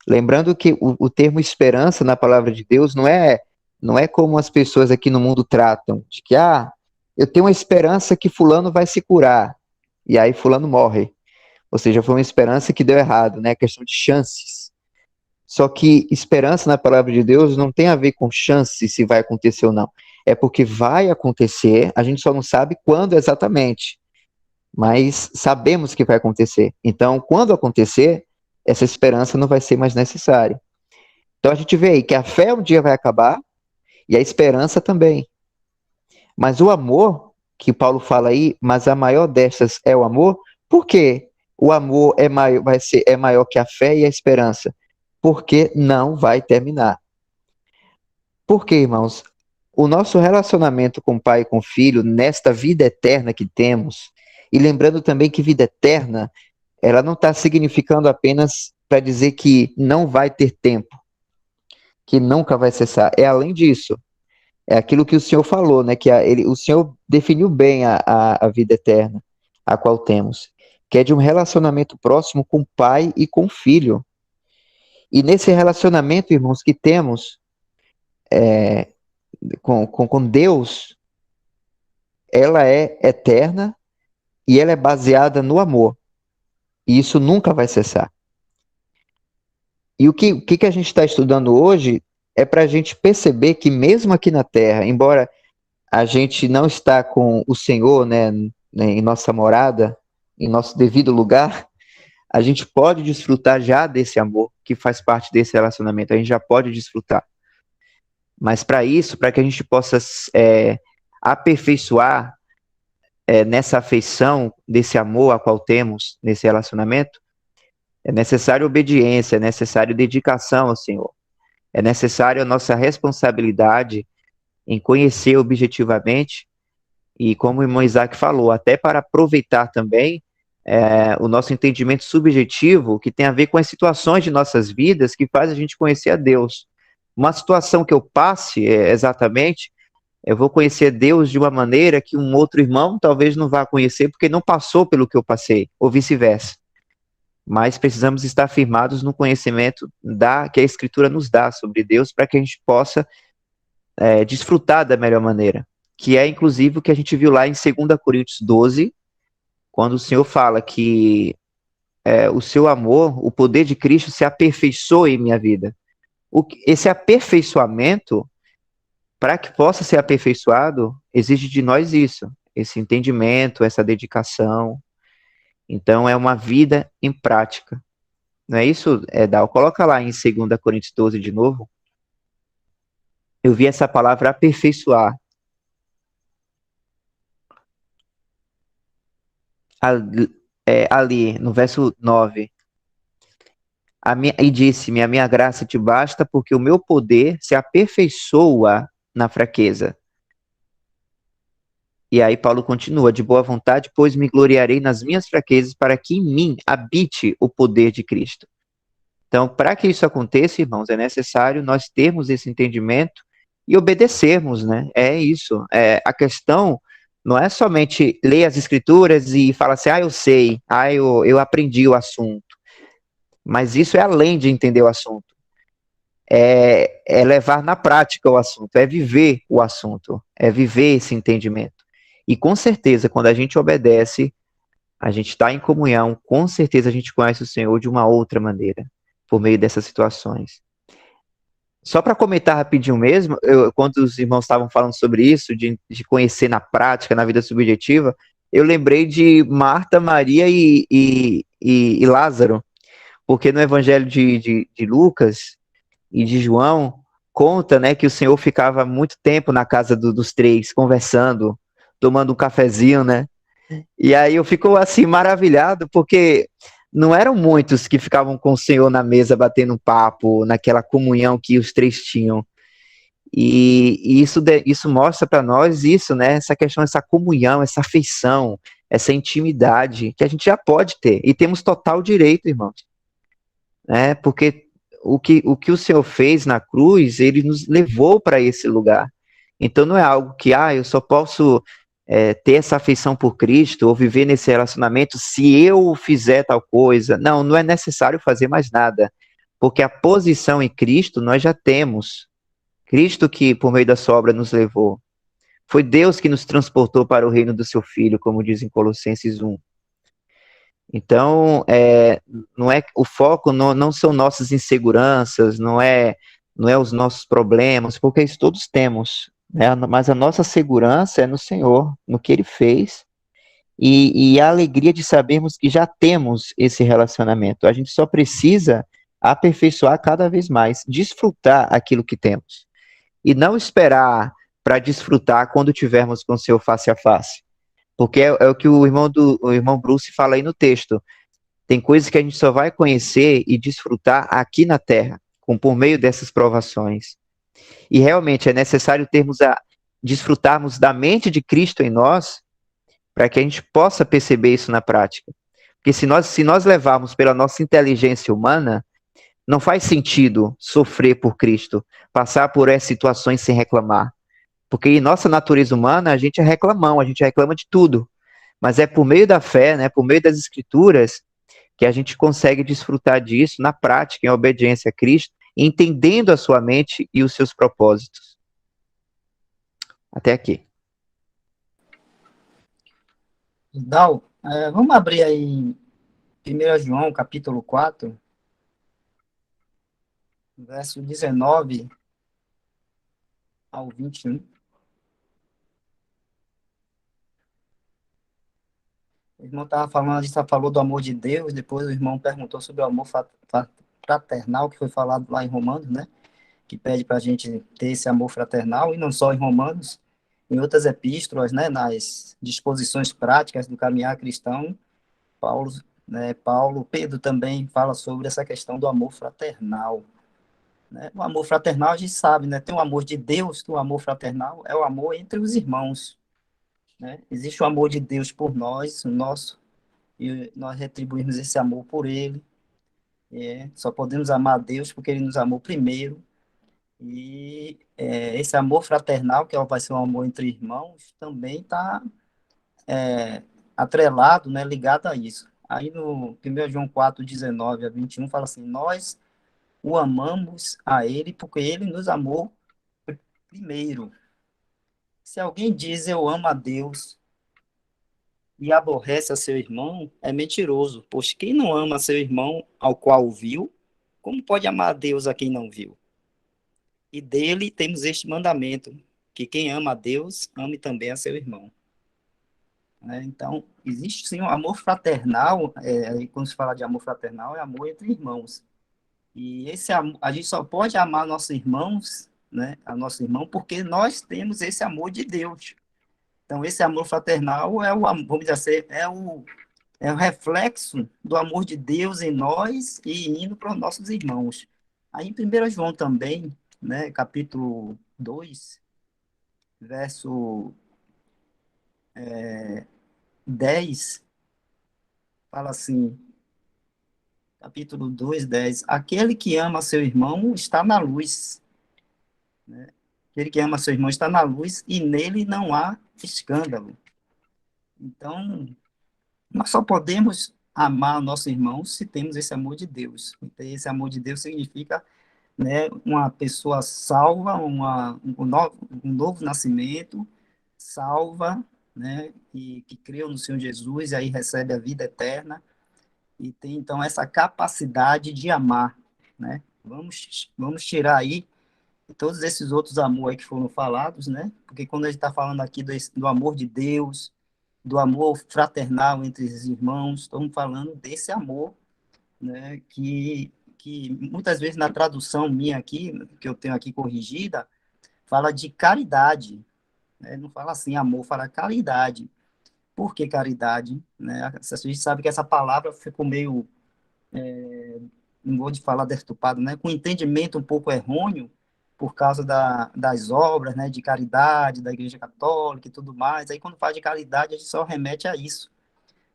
Lembrando que o termo esperança na palavra de Deus não é como as pessoas aqui no mundo tratam, de que, eu tenho uma esperança que fulano vai se curar, e aí fulano morre. Ou seja, foi uma esperança que deu errado, né? Questão de chances. Só que esperança na palavra de Deus não tem a ver com chance se vai acontecer ou não. É porque vai acontecer, a gente só não sabe quando exatamente, mas sabemos que vai acontecer. Então, quando acontecer, essa esperança não vai ser mais necessária. Então a gente vê aí que a fé um dia vai acabar e a esperança também. Mas o amor, que Paulo fala aí, mas a maior destas é o amor, por quê? O amor é maior que a fé e a esperança? Porque não vai terminar. Por quê, irmãos? O nosso relacionamento com o pai e com o filho, nesta vida eterna que temos, e lembrando também que vida eterna, ela não está significando apenas para dizer que não vai ter tempo, que nunca vai cessar. É além disso. É aquilo que o Senhor falou, né? Que o Senhor definiu bem a vida eterna, a qual temos, que é de um relacionamento próximo com o pai e com o filho. E nesse relacionamento, irmãos, que temos com Deus, ela é eterna e ela é baseada no amor. E isso nunca vai cessar. E o que a gente está estudando hoje é para a gente perceber que mesmo aqui na Terra, embora a gente não está com o Senhor, né, em nossa morada, em nosso devido lugar, a gente pode desfrutar já desse amor que faz parte desse relacionamento. A gente já pode desfrutar. Mas para isso, para que a gente possa aperfeiçoar nessa afeição, desse amor a qual temos nesse relacionamento, é necessário obediência, é necessário dedicação ao Senhor. É necessário a nossa responsabilidade em conhecer objetivamente e, como o irmão Isaac falou, até para aproveitar também o nosso entendimento subjetivo, que tem a ver com as situações de nossas vidas que faz a gente conhecer a Deus. Uma situação que eu passe, exatamente, eu vou conhecer Deus de uma maneira que um outro irmão talvez não vá conhecer porque não passou pelo que eu passei, ou vice-versa. Mas precisamos estar firmados no conhecimento que a Escritura nos dá sobre Deus para que a gente possa desfrutar da melhor maneira, que é inclusive o que a gente viu lá em 2 Coríntios 12, quando o Senhor fala que o seu amor, o poder de Cristo se aperfeiçoa em minha vida. Esse aperfeiçoamento, para que possa ser aperfeiçoado, exige de nós isso, esse entendimento, essa dedicação. Então, é uma vida em prática. Não é isso, Dal? Coloca lá em 2 Coríntios 12 de novo. Eu vi essa palavra aperfeiçoar. Ali, no verso 9. E disse-me, a minha graça te basta, porque o meu poder se aperfeiçoa na fraqueza. E aí Paulo continua, de boa vontade, pois me gloriarei nas minhas fraquezas, para que em mim habite o poder de Cristo. Então, para que isso aconteça, irmãos, é necessário nós termos esse entendimento e obedecermos, né? É isso. A questão não é somente ler as Escrituras e falar assim, eu sei, eu aprendi o assunto. Mas isso é além de entender o assunto. É levar na prática o assunto, é viver o assunto, é viver esse entendimento. E com certeza, quando a gente obedece a gente está em comunhão, com certeza a gente conhece o Senhor de uma outra maneira, por meio dessas situações. Só para comentar rapidinho mesmo, quando os irmãos estavam falando sobre isso, de conhecer na prática, na vida subjetiva, eu lembrei de Marta, Maria e Lázaro, porque no Evangelho de Lucas e de João, conta, né, que o Senhor ficava muito tempo na casa dos três, conversando, tomando um cafezinho, né? E aí eu fico assim maravilhado, porque não eram muitos que ficavam com o Senhor na mesa batendo um papo, naquela comunhão que os três tinham. E isso mostra para nós isso, né? Essa questão, essa comunhão, essa afeição, essa intimidade que a gente já pode ter. E temos total direito, irmãos. Né? Porque o que o Senhor fez na cruz, ele nos levou para esse lugar. Então não é algo que, eu só posso ter essa afeição por Cristo ou viver nesse relacionamento se eu fizer tal coisa. Não, não é necessário fazer mais nada. Porque a posição em Cristo nós já temos. Cristo que, por meio da sua obra, nos levou. Foi Deus que nos transportou para o reino do seu Filho, como diz em Colossenses 1. Então, não é o foco não são nossas inseguranças, não é os nossos problemas, porque isso todos temos, né? Mas a nossa segurança é no Senhor, no que Ele fez, e a alegria de sabermos que já temos esse relacionamento. A gente só precisa aperfeiçoar cada vez mais, desfrutar aquilo que temos, e não esperar para desfrutar quando tivermos com o Senhor face a face. Porque é o que o irmão Bruce fala aí no texto. Tem coisas que a gente só vai conhecer e desfrutar aqui na Terra, por meio dessas provações. E realmente é necessário desfrutarmos da mente de Cristo em nós, para que a gente possa perceber isso na prática. Porque se nós levarmos pela nossa inteligência humana, não faz sentido sofrer por Cristo, passar por essas situações sem reclamar. Porque em nossa natureza humana, a gente é reclamão, a gente reclama de tudo. Mas é por meio da fé, né, por meio das Escrituras, que a gente consegue desfrutar disso na prática, em obediência a Cristo, entendendo a sua mente e os seus propósitos. Até aqui. Dal, vamos abrir aí em 1 João, capítulo 4, verso 19 ao 21. O irmão estava falando, a gente falou do amor de Deus, depois o irmão perguntou sobre o amor fraternal, que foi falado lá em Romanos, né? Que pede para a gente ter esse amor fraternal, e não só em Romanos, em outras epístolas, né? Nas disposições práticas do caminhar cristão, Pedro também fala sobre essa questão do amor fraternal. Né? O amor fraternal a gente sabe, né? Tem o amor de Deus, que o amor fraternal é o amor entre os irmãos. Né? Existe o amor de Deus por nós, e nós retribuímos esse amor por Ele. Só podemos amar a Deus porque Ele nos amou primeiro. E esse amor fraternal, que vai ser um amor entre irmãos, também está atrelado, né, ligado a isso. Aí no 1 João 4, 19 a 21, fala assim, nós o amamos a Ele porque Ele nos amou primeiro. Se alguém diz eu amo a Deus e aborrece a seu irmão, é mentiroso, pois quem não ama seu irmão ao qual viu, como pode amar a Deus a quem não viu? E dele temos este mandamento, que quem ama a Deus, ame também a seu irmão. Então, existe sim um amor fraternal, quando se fala de amor fraternal, é amor entre irmãos. E esse amor, a gente só pode amar nossos irmãos, né, a nosso irmão, porque nós temos esse amor de Deus. Então, esse amor fraternal é vamos dizer assim, é o reflexo do amor de Deus em nós e indo para os nossos irmãos. Aí em 1 João também, né, capítulo 2, verso 10, fala assim, capítulo 2, 10, aquele que ama seu irmão está na luz. Né? Aquele que ama seu irmão está na luz e nele não há escândalo. Então, nós só podemos amar nosso irmão se temos esse amor de Deus. Então, esse amor de Deus significa, né, uma pessoa salva, um novo nascimento, salva né, e que creu no Senhor Jesus, e aí recebe a vida eterna, e tem, então, essa capacidade de amar, né? Vamos tirar aí todos esses outros amores que foram falados, né? Porque quando a gente está falando aqui do amor de Deus, do amor fraternal entre os irmãos, estamos falando desse amor, né? Que muitas vezes na tradução minha aqui, que eu tenho aqui corrigida, fala de caridade, né? Não fala assim amor, fala caridade. Por que caridade? Né? A gente sabe que essa palavra ficou meio, não vou te falar deturpado, né? Com entendimento um pouco errôneo, por causa das obras, né, de caridade, da Igreja Católica e tudo mais. Aí, quando fala de caridade, a gente só remete a isso,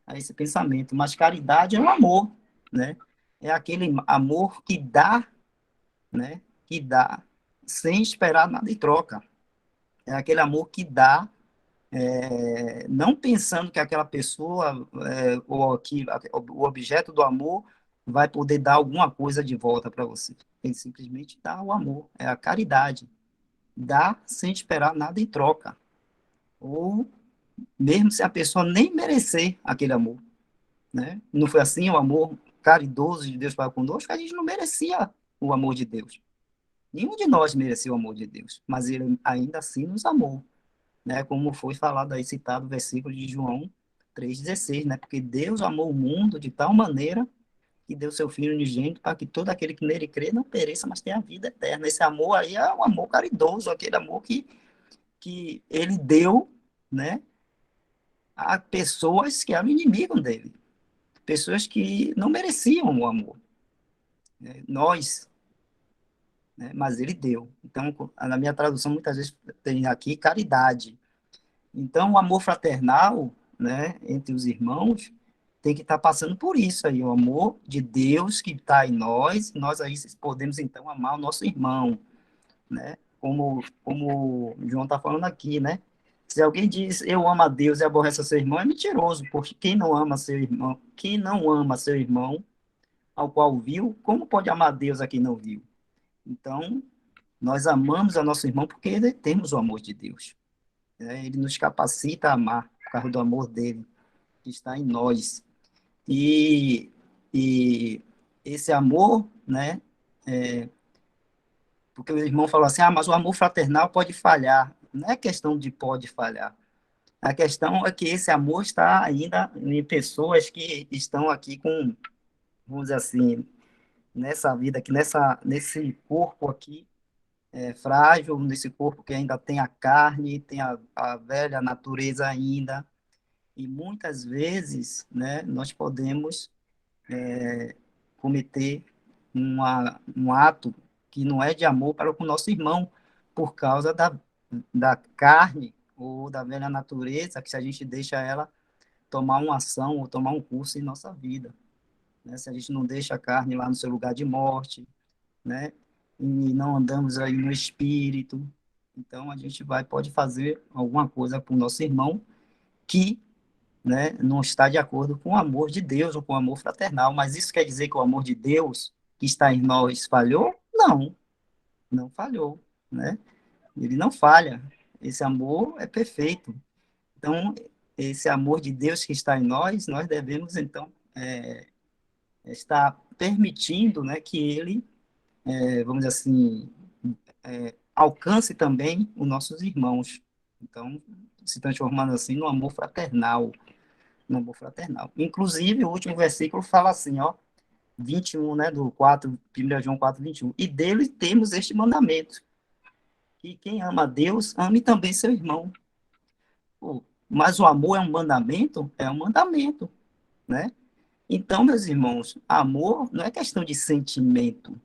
a esse pensamento. Mas caridade é um amor, né? É aquele amor que dá, né? Que dá sem esperar nada em troca. É aquele amor que dá, não pensando que aquela pessoa, o objeto do amor vai poder dar alguma coisa de volta para você. Ele simplesmente dá o amor, é a caridade. Dá sem esperar nada em troca. Ou mesmo se a pessoa nem merecer aquele amor, né? Não foi assim o amor caridoso de Deus para conosco, a gente não merecia o amor de Deus. Nenhum de nós merecia o amor de Deus, mas ele ainda assim nos amou, né? Como foi falado aí, citado o versículo de João 3,16, né? Porque Deus amou o mundo de tal maneira que deu seu Filho unigênito para que todo aquele que nele crê não pereça, mas tenha a vida eterna. Esse amor aí é um amor caridoso, aquele amor que ele deu, né, a pessoas que eram inimigos dele, pessoas que não mereciam o amor, né, nós, né, mas ele deu. Então, na minha tradução, muitas vezes tem aqui caridade. Então, o amor fraternal, né, entre os irmãos, tem que estar passando por isso aí, o amor de Deus que está em nós, e nós aí podemos, então, amar o nosso irmão, né? Como o João está falando aqui, né? Se alguém diz eu amo a Deus e aborrece seu irmão, é mentiroso, porque quem não ama seu irmão, ao qual viu, como pode amar a Deus a quem não viu? Então, nós amamos a nosso irmão porque temos o amor de Deus, né? Ele nos capacita a amar por causa do amor dele que está em nós. E, e esse amor, né? Porque o irmão falou assim, mas o amor fraternal pode falhar. Não é questão de pode falhar. A questão é que esse amor está ainda em pessoas que estão aqui com, vamos dizer assim, nessa vida aqui, nesse corpo aqui, frágil, nesse corpo que ainda tem a carne, tem a velha natureza ainda. E muitas vezes, né, nós podemos cometer um ato que não é de amor para com o nosso irmão, por causa da carne ou da velha natureza, que se a gente deixa ela tomar uma ação ou tomar um curso em nossa vida, né? Se a gente não deixa a carne lá no seu lugar de morte, né? E não andamos aí no espírito, então a gente pode fazer alguma coisa para o nosso irmão que, né, não está de acordo com o amor de Deus ou com o amor fraternal. Mas isso quer dizer que o amor de Deus que está em nós falhou? Não, não falhou, né? Ele não falha. Esse amor é perfeito. Então, esse amor de Deus que está em nós devemos, então, estar permitindo, né, que ele, vamos dizer assim, alcance também os nossos irmãos. Então, se transformando assim no amor fraternal, no amor fraternal. Inclusive, o último versículo fala assim, ó, 21, né, do 4, 1 João 4, 21. E dele temos este mandamento, que quem ama a Deus, ame também seu irmão. Pô, mas o amor é um mandamento? É um mandamento, né? Então, meus irmãos, amor não é questão de sentimento.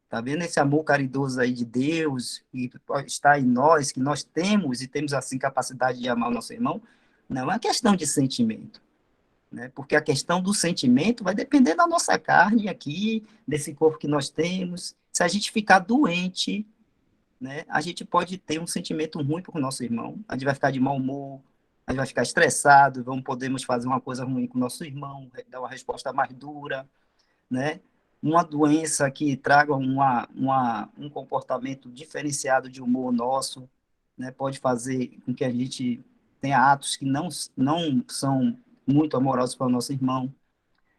Tá vendo esse amor caridoso aí de Deus, que está em nós, que nós temos e temos assim capacidade de amar o nosso irmão? Não é questão de sentimento, né? Porque a questão do sentimento vai depender da nossa carne aqui, desse corpo que nós temos. Se a gente ficar doente, né, a gente pode ter um sentimento ruim para o nosso irmão, a gente vai ficar de mau humor, a gente vai ficar estressado, podemos fazer uma coisa ruim com o nosso irmão, dar uma resposta mais dura, né? Uma doença que traga um comportamento diferenciado de humor nosso, né, pode fazer com que a gente tenha atos que não são muito amorosos para o nosso irmão.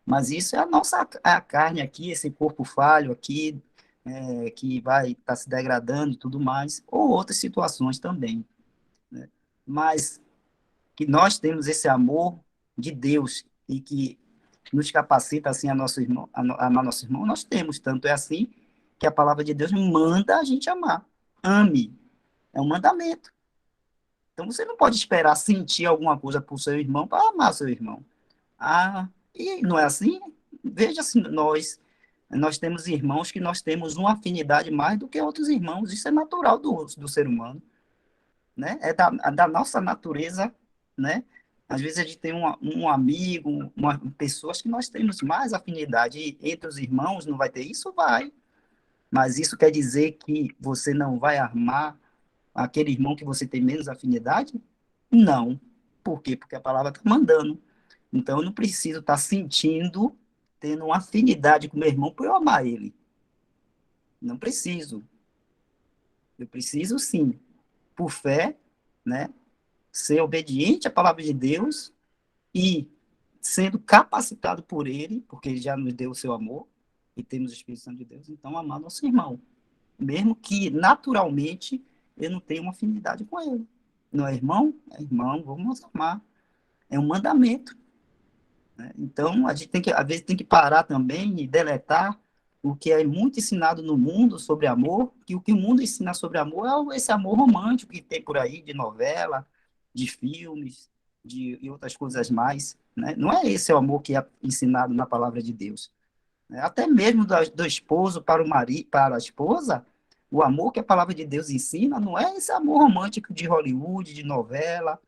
Mas isso é a carne aqui, esse corpo falho aqui, que vai estar se degradando e tudo mais, ou outras situações também, né? Mas que nós temos esse amor de Deus e que nos capacita assim a nosso irmão, a amar nosso irmão, nós temos. Tanto é assim que a palavra de Deus manda a gente amar. Ame. É um mandamento. Então você não pode esperar sentir alguma coisa por seu irmão para amar seu irmão. Ah, e não é assim? Veja se nós temos irmãos que nós temos uma afinidade mais do que outros irmãos. Isso é natural do ser humano, né? É da nossa natureza, né? Às vezes a gente tem um amigo, pessoas que nós temos mais afinidade. E entre os irmãos não vai ter isso? Vai. Mas isso quer dizer que você não vai amar aquele irmão que você tem menos afinidade? Não. Por quê? Porque a palavra está mandando. Então, eu não preciso estar sentindo, tendo uma afinidade com meu irmão para eu amar ele. Não preciso. Eu preciso, sim, por fé, né, ser obediente à palavra de Deus e sendo capacitado por ele, porque ele já nos deu o seu amor e temos o Espírito Santo de Deus, então amar nosso irmão. Mesmo que, naturalmente, eu não tenha uma afinidade com ele. Não é irmão? É irmão, vamos amar. É um mandamento. Né? Então, a gente às vezes tem que parar também e deletar o que é muito ensinado no mundo sobre amor, que o que o mundo ensina sobre amor é esse amor romântico que tem por aí, de novela, de filmes, e outras coisas mais. Né? Não é esse o amor que é ensinado na palavra de Deus. Até mesmo do esposo para o marido, para a esposa, o amor que a palavra de Deus ensina não é esse amor romântico de Hollywood, de novela,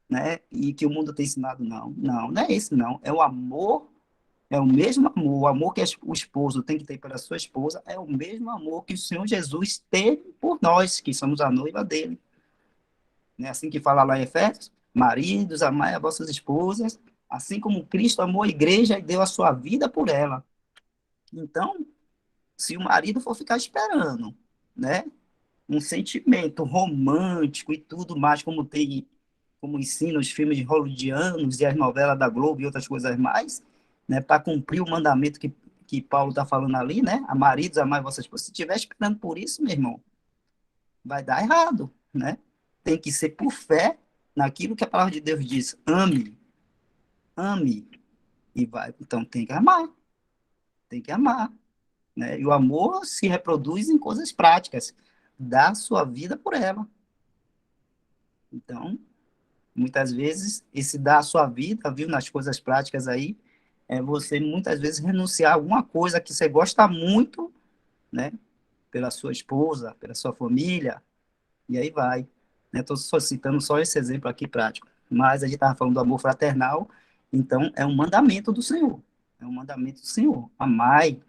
né? E que o mundo tem ensinado, não. Não, não é esse, não. É o amor, é o mesmo amor. O amor que o esposo tem que ter pela sua esposa é o mesmo amor que o Senhor Jesus teve por nós, que somos a noiva dele. Não é assim que fala lá em Efésios? Maridos, amai as vossas esposas, assim como Cristo amou a igreja e deu a sua vida por ela. Então, se o marido for ficar esperando, né, um sentimento romântico e tudo mais, como ensina os filmes hollywoodianos e as novelas da Globo e outras coisas mais, né, para cumprir o mandamento que Paulo está falando ali, né, a maridos, amai vossas esposas. Se estiver esperando por isso, meu irmão, vai dar errado, né? Tem que ser por fé naquilo que a palavra de Deus diz. Ame, ame, e vai. Então tem que amar, né? E o amor se reproduz em coisas práticas. Dá sua vida por ela. Então, muitas vezes, esse dar a sua vida, viu, nas coisas práticas aí, é você, muitas vezes, renunciar a alguma coisa que você gosta muito, né? Pela sua esposa, pela sua família, e aí vai. Estou citando só esse exemplo aqui prático. Mas a gente estava falando do amor fraternal, então é um mandamento do Senhor. É um mandamento do Senhor. Amai.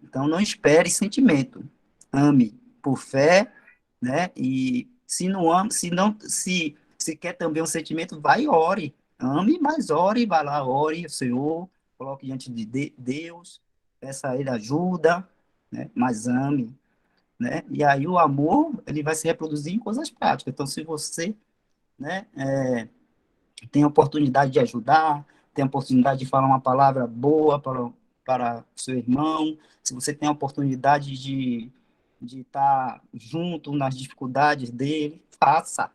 Então não espere sentimento. Ame por fé, né? E se não ama, se quer também um sentimento, vai e ore. Ame, mas ore, vai lá, ore o Senhor, coloque diante de Deus, peça a Ele ajuda, né? Mas ame, né? E aí o amor, ele vai se reproduzir em coisas práticas. Então, se você, né, tem a oportunidade de ajudar, tem a oportunidade de falar uma palavra boa para o seu irmão, se você tem a oportunidade de estar junto nas dificuldades dele, faça,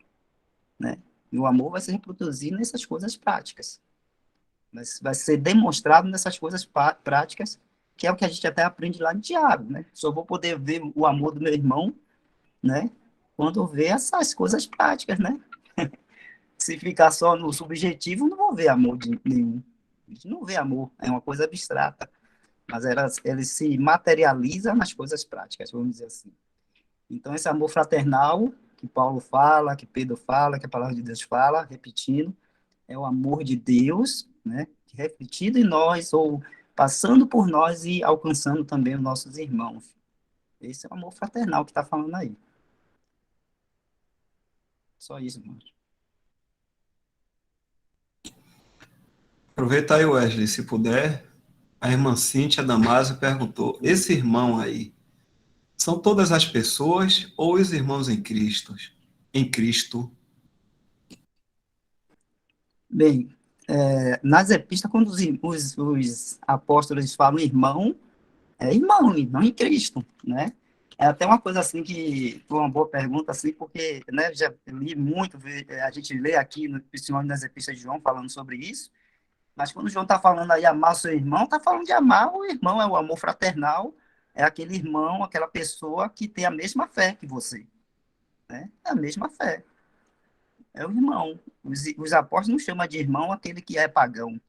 né? E o amor vai se reproduzir nessas coisas práticas. Vai ser demonstrado nessas coisas práticas, que é o que a gente até aprende lá em Tiago, né? Só vou poder ver o amor do meu irmão, né, quando ver essas coisas práticas, né? Se ficar só no subjetivo, não vou ver amor nenhum. A gente não vê amor, é uma coisa abstrata. Mas ele se materializa nas coisas práticas, vamos dizer assim. Então, esse amor fraternal, que Paulo fala, que Pedro fala, que a palavra de Deus fala, repetindo, é o amor de Deus, né, refletido em nós, ou passando por nós e alcançando também os nossos irmãos. Esse é o amor fraternal que está falando aí. Só isso, irmãos. Aproveita aí, Wesley, se puder. A irmã Cíntia Damásio perguntou: esse irmão aí, são todas as pessoas ou os irmãos em Cristo? Em Cristo? Bem, nas epístolas, quando os apóstolos falam irmão, é irmão, irmão em Cristo, né? É até uma coisa assim que foi uma boa pergunta, assim, porque, né, já li muito, a gente lê aqui, principalmente nas epístolas de João, falando sobre isso, mas quando João está falando aí amar o seu irmão, está falando de amar o irmão, é o amor fraternal, é aquele irmão, aquela pessoa que tem a mesma fé que você, né? É a mesma fé, é o irmão. Os apóstolos não chamam de irmão aquele que é pagão,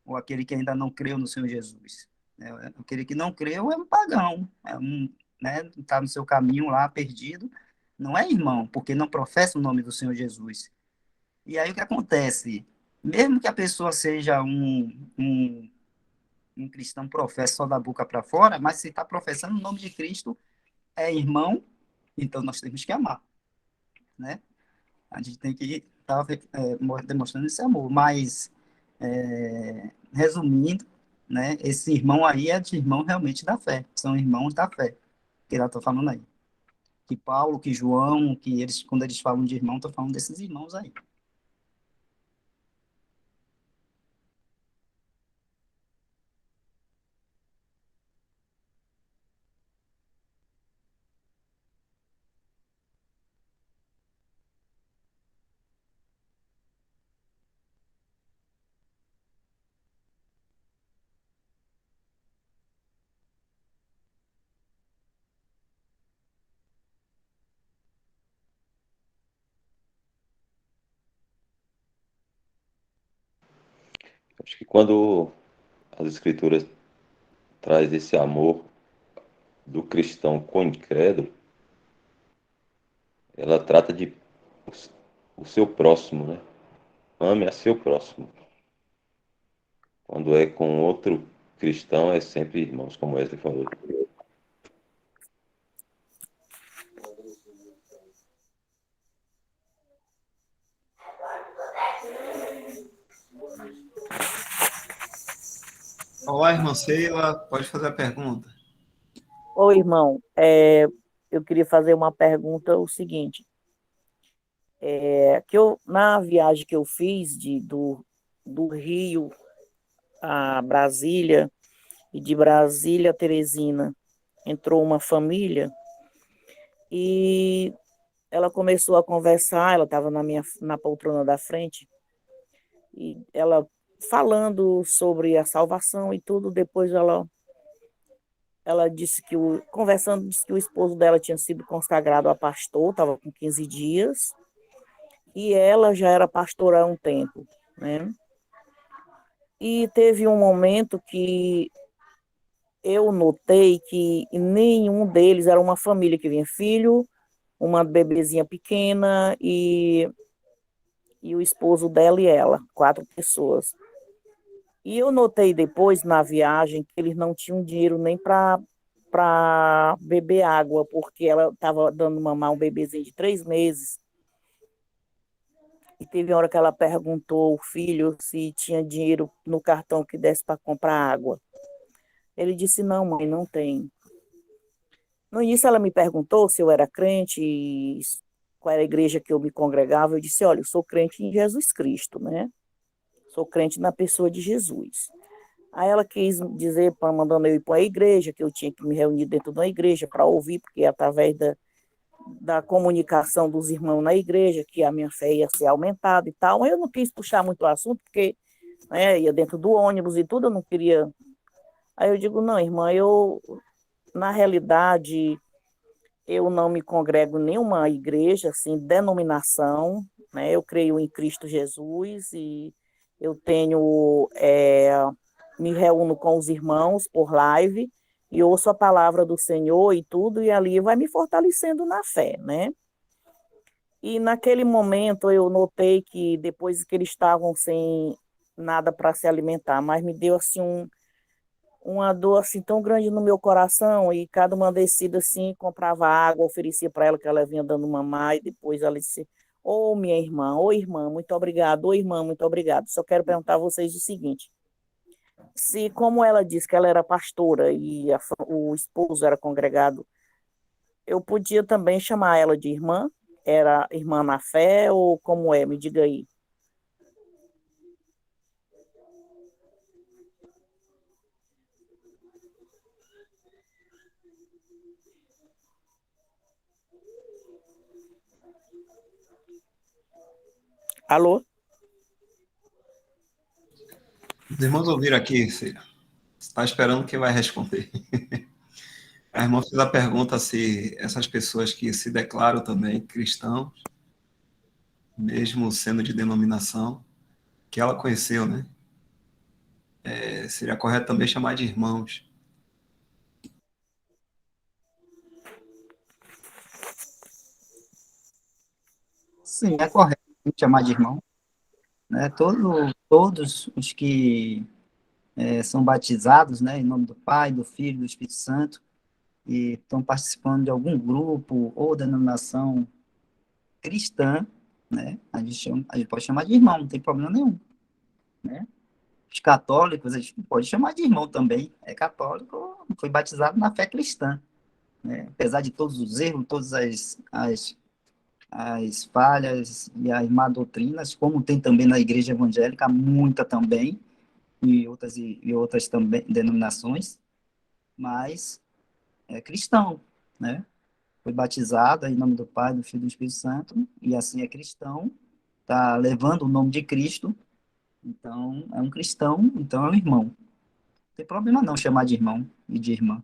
ou aquele que ainda não creu no Senhor Jesus. Aquele que não creu é um pagão, né, está no seu caminho lá perdido, não é irmão, porque não professa o nome do Senhor Jesus. E aí o que acontece? Mesmo que a pessoa seja um cristão professa só da boca para fora, mas se está professando o nome de Cristo, é irmão, então nós temos que amar, né? A gente tem que estar demonstrando esse amor. Mas, resumindo, né, esse irmão aí é de irmão realmente da fé. São irmãos da fé, que ela está falando aí. Que Paulo, que João, que eles, quando eles falam de irmão, estão falando desses irmãos aí. Acho que quando as escrituras traz esse amor do cristão com o incrédulo, ela trata de o seu próximo, né? Ame a seu próximo. Quando é com outro cristão, é sempre irmãos, como Wesley falou. Olá, irmã Sheila, pode fazer a pergunta. Ô, irmão, eu queria fazer uma pergunta, o seguinte, na viagem que eu fiz do Rio a Brasília, e de Brasília a Teresina, entrou uma família e ela começou a conversar, ela estava na poltrona da frente, e ela falando sobre a salvação e tudo, depois ela disse conversando, disse que o esposo dela tinha sido consagrado a pastor, estava com 15 dias, e ela já era pastora há um tempo, né? E teve um momento que eu notei que nenhum deles era uma família que vinha filho, uma bebezinha pequena e o esposo dela e ela, 4 pessoas. E eu notei depois, na viagem, que eles não tinham dinheiro nem para beber água, porque ela estava dando mamar um bebezinho de 3 meses. E teve uma hora que ela perguntou ao filho se tinha dinheiro no cartão que desse para comprar água. Ele disse, não, mãe, não tem. No início ela me perguntou se eu era crente, e qual era a igreja que eu me congregava. Eu disse, olha, eu sou crente em Jesus Cristo, né? Sou crente na pessoa de Jesus. Aí ela quis dizer, mandando eu ir para a igreja, que eu tinha que me reunir dentro da igreja para ouvir, porque através da comunicação dos irmãos na igreja, que a minha fé ia ser aumentada e tal. Mas eu não quis puxar muito o assunto, porque, né, ia dentro do ônibus e tudo, eu não queria. Aí eu digo, não, irmã, na realidade, eu não me congrego em nenhuma igreja, assim, denominação, né? Eu creio em Cristo Jesus e eu me reúno com os irmãos por live e ouço a palavra do Senhor e tudo, e ali vai me fortalecendo na fé, né? E naquele momento eu notei que depois que eles estavam sem nada para se alimentar, mas me deu assim uma dor assim tão grande no meu coração, e cada uma descida assim comprava água, oferecia para ela, que ela vinha dando mamar, e depois ela disse, ô minha irmã, ô irmã, muito obrigado, ô irmã, muito obrigado. Só quero perguntar a vocês o seguinte, se como ela disse que ela era pastora e o esposo era congregado, eu podia também chamar ela de irmã? Era irmã na fé ou como é? Me diga aí. Alô? Os irmãos ouviram aqui, você está esperando quem vai responder. A irmã fez a pergunta se essas pessoas que se declaram também cristãos, mesmo sendo de denominação, que ela conheceu, né? Seria correto também chamar de irmãos. Sim, é correto chamar de irmão, né? Todos os que são batizados, né, em nome do Pai, do Filho, do Espírito Santo, e estão participando de algum grupo ou denominação cristã, né, a gente pode chamar de irmão, não tem problema nenhum, né? Os católicos, a gente pode chamar de irmão também, é católico, foi batizado na fé cristã, né? Apesar de todos os erros, todas as falhas e as má doutrinas, como tem também na igreja evangélica, muita também, e outras também denominações, mas é cristão, né? Foi batizado em nome do Pai, do Filho e do Espírito Santo, e assim é cristão, está levando o nome de Cristo, então é um cristão, então é um irmão. Não tem problema não chamar de irmão e de irmã.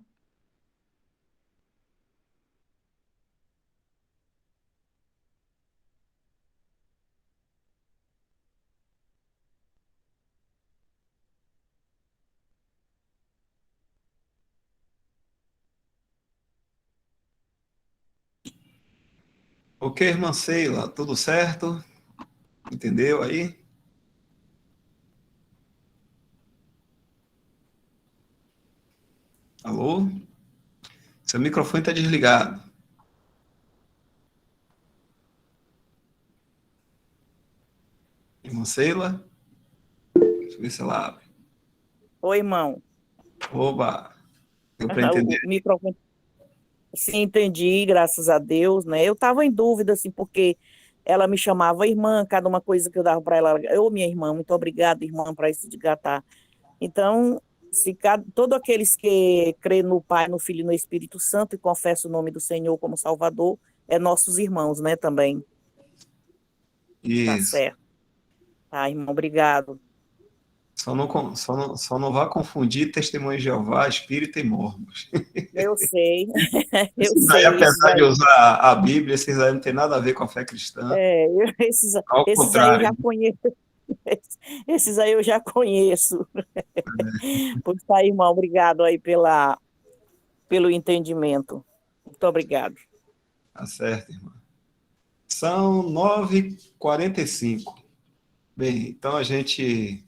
Ok, irmã Sheila, tudo certo? Entendeu aí? Alô? Seu microfone está desligado. Irmã Sheila? Deixa eu ver se ela abre. Oi, irmão. Oba! Deu para entender? O microfone. Sim, entendi, graças a Deus, né? Eu estava em dúvida, assim, porque ela me chamava irmã, cada uma coisa que eu dava para ela, eu, minha irmã, muito obrigada, irmã, para esse gatar. Então, se todos aqueles que crêem no Pai, no Filho e no Espírito Santo e confessam o nome do Senhor como Salvador, é nossos irmãos, né, também. Tá Isso. certo. Tá, irmão, obrigado. Só não vá confundir testemunho de Jeová, espírita e mormos. Eu sei, eu Esses aí, sei, esses apesar de aí. usar a Bíblia, esses aí não tem nada a ver com a fé cristã. Esses, Ao esses aí eu contrário. já conheço. Esses aí eu já conheço. Pois tá, irmão, obrigado aí pelo entendimento. Muito obrigado. Tá certo, irmã. São 9h45. Bem, então a gente...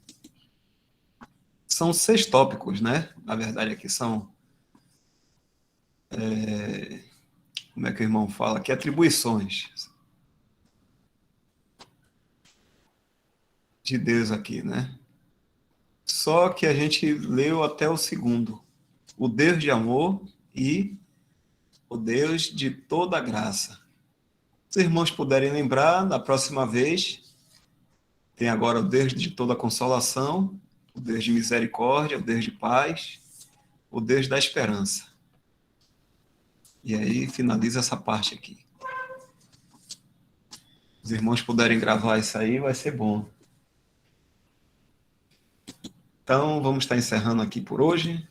São 6 tópicos, né? Na verdade, aqui são... Como é que o irmão fala? Aqui, atribuições de Deus aqui, né? Só que a gente leu até o segundo. O Deus de amor e o Deus de toda graça. Se os irmãos puderem lembrar, na próxima vez, tem agora o Deus de toda consolação, o Deus de misericórdia, o Deus de paz, o Deus da esperança. E aí finaliza essa parte aqui. Os irmãos puderem gravar isso aí, vai ser bom. Então, vamos estar encerrando aqui por hoje.